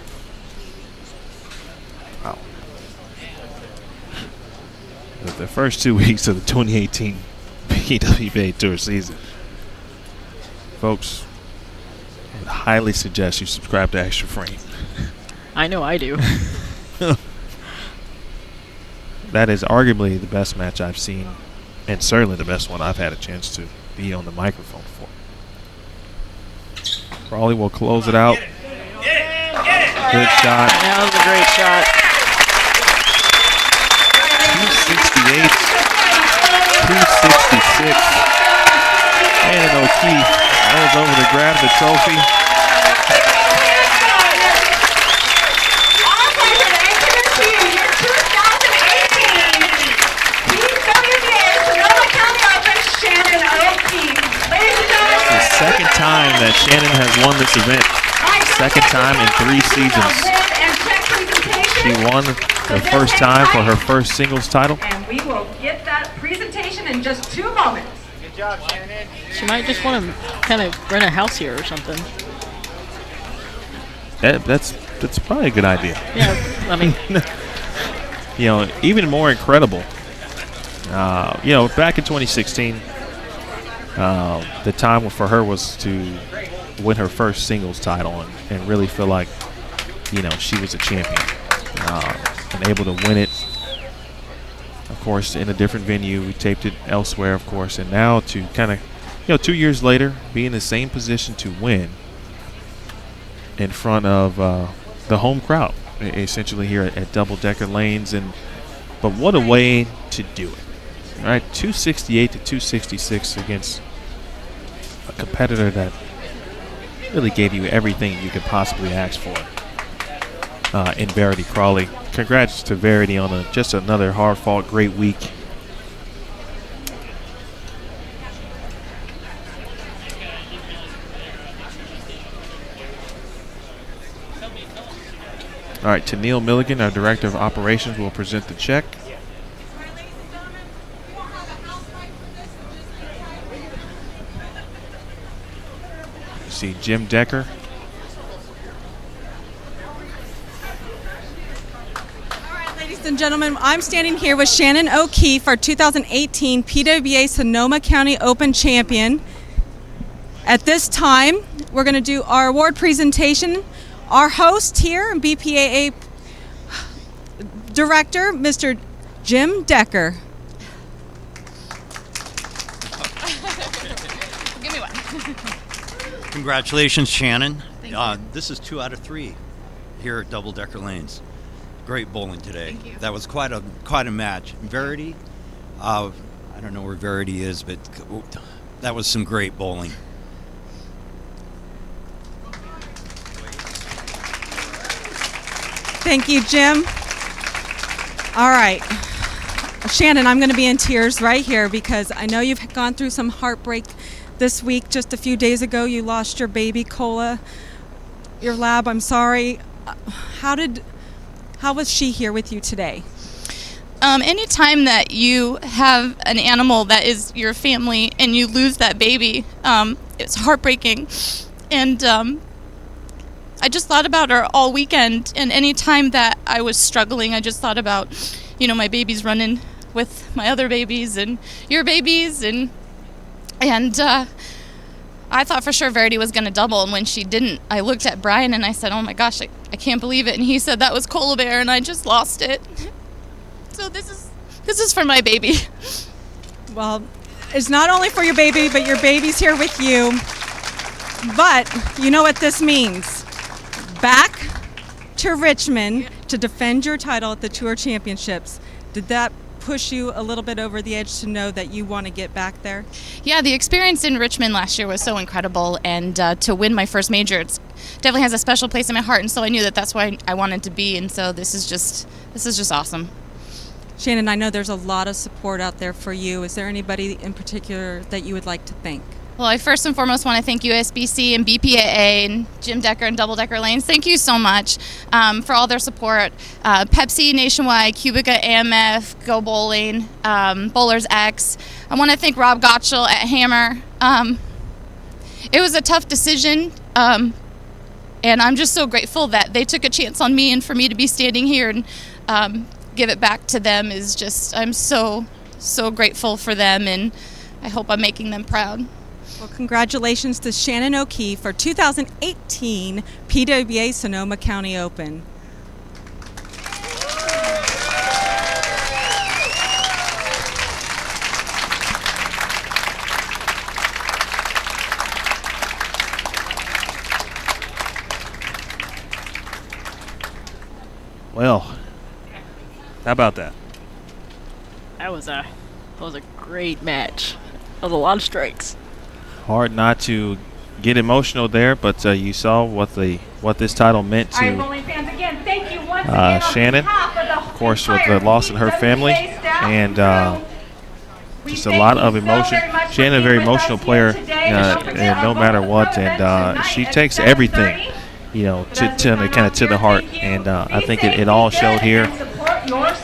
the first 2 weeks of the 2018 PWBA Tour season. Folks, I would highly suggest you subscribe to Extra Frame. I know I do. That is arguably the best match I've seen, and certainly the best one I've had a chance to be on the microphone for. Crawley will close it out. Good shot. That was a great shot. 268, 266. And O'Keefe goes over to grab the trophy. Also presented to you your 2018 PWBA Sonoma County Open Shannon O'Keefe. Ladies and gentlemen, The second time that Shannon has won this event. Second time in 3 seasons. She won the first time for her first singles title. And we will get that presentation in just 2 moments. She might just want to kind of rent a house here or something. That's probably a good idea. Yeah, I mean, You know, even more incredible. You know, back in 2016, the time for her was to win her first singles title and really feel like, you know, she was a champion and able to win it. Of course, in a different venue, we taped it elsewhere, of course, and now to kind of, you know, 2 years later, be in the same position to win in front of the home crowd, essentially here at Double Decker Lanes. But what a way to do it! All right, 268 to 266 against a competitor that really gave you everything you could possibly ask for in Verity Crawley. Congrats to Verity on just another hard-fought, great week. All right, Tennille Milligan, our Director of Operations, will present the check. See Jim Decker. Ladies and gentlemen, I'm standing here with Shannon O'Keefe, our 2018 PWBA Sonoma County Open champion. At this time, we're going to do our award presentation. Our host here, BPAA Director, Mr. Jim Decker. Give me one. Congratulations, Shannon. This is 2 out of 3 here at Double Decker Lanes. Great bowling today. Thank you. That was quite a match. Verity, I don't know where Verity is, but that was some great bowling. Thank you, Jim. All right. Shannon, I'm going to be in tears right here because I know you've gone through some heartbreak this week. Just a few days ago, you lost your baby, Cola, your lab. I'm sorry. How was she here with you today? Anytime that you have an animal that is your family and you lose that baby, it's heartbreaking. And I just thought about her all weekend. And any time that I was struggling, I just thought about, you know, my babies running with my other babies and your babies. And I thought for sure Verity was going to double, and when she didn't, I looked at Brian and I said, oh my gosh, I can't believe it. And he said that was Cola Bear, and I just lost it. So this is for my baby. Well, it's not only for your baby, but your baby's here with you. But you know what this means. Back to Richmond to defend your title at the Tour Championships. Did that push you a little bit over the edge to know that you want to get back there? Yeah, the experience in Richmond last year was so incredible, and to win my first major, it definitely has a special place in my heart, and so I knew that that's why I wanted to be, and so this is just awesome. Shannon, I know there's a lot of support out there for you. Is there anybody in particular that you would like to thank? Well, I first and foremost want to thank USBC and BPAA and Jim Decker and Double Decker Lanes. Thank you so much for all their support. Pepsi Nationwide, Cubica AMF, Go Bowling, Bowlers X. I want to thank Rob Gottschall at Hammer. It was a tough decision, and I'm just so grateful that they took a chance on me and for me to be standing here and give it back to them is just, I'm so grateful for them, and I hope I'm making them proud. Well, congratulations to Shannon O'Keefe for 2018 PWBA Sonoma County Open. Well, how about that? That was a great match. That was a lot of strikes. Hard not to get emotional there, but you saw what this title meant to Shannon, of course, with the loss in her family, and just a lot of emotion. Shannon, a very emotional player, and no matter what, and she takes everything, to the heart, and I think it all showed here.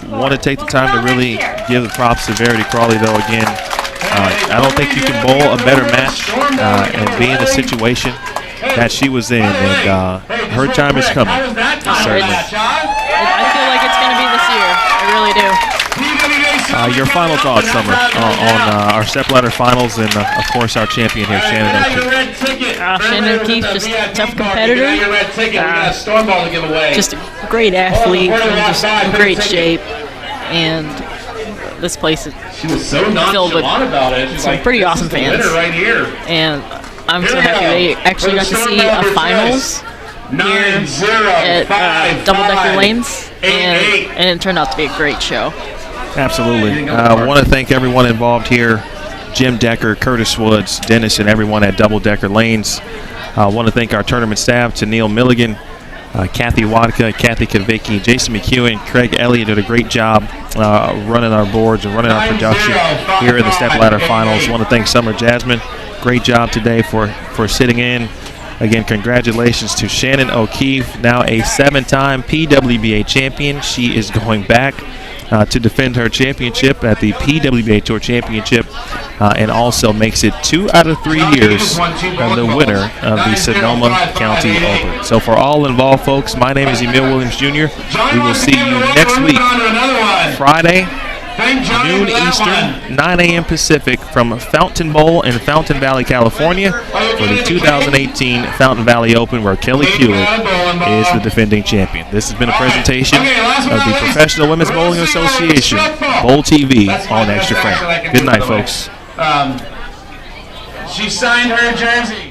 Want to take the time to really give the props to Verity Crawley, though. Again, I don't think you can bowl a better match and be in the situation that she was in, and her time is coming. Certainly. I feel like it's going to be this year. I really do. Your final thoughts, Summer, on our Stepladder finals and, of course, our champion here, Shannon O'Keefe. Shannon O'Keefe, just a tough competitor. Just a great athlete, just in great shape. And this place is filled with some pretty awesome fans. And I'm so happy they actually got to see a finals here at Double Decker Lanes, and it turned out to be a great show. Absolutely. I want to thank everyone involved here, Jim Decker, Curtis Woods, Dennis, and everyone at Double Decker Lanes. I want to thank our tournament staff, to Neil Milligan, Kathy Wadka, Kathy Kavicki, Jason McEwen, Craig Elliott did a great job running our boards and running our production here in the Stepladder Finals. I want to thank Summer Jasmin. Great job today for sitting in. Again, congratulations to Shannon O'Keefe, now a 7-time PWBA champion. She is going back to defend her championship at the PWBA Tour Championship, and also makes it 2 out of 3 years the winner of the Sonoma County Open. So for all involved folks, my name is Emil Williams Jr. We will see you next week, Friday, noon Eastern, 9 a.m. Pacific, from Fountain Bowl in Fountain Valley, California, for the 2018 Fountain Valley Open, where Kelly Hewlett is the defending champion. This has been a presentation of the Professional Women's Bowling Association, Bowl TV on Extra Frame. Good night, folks. She signed her jersey.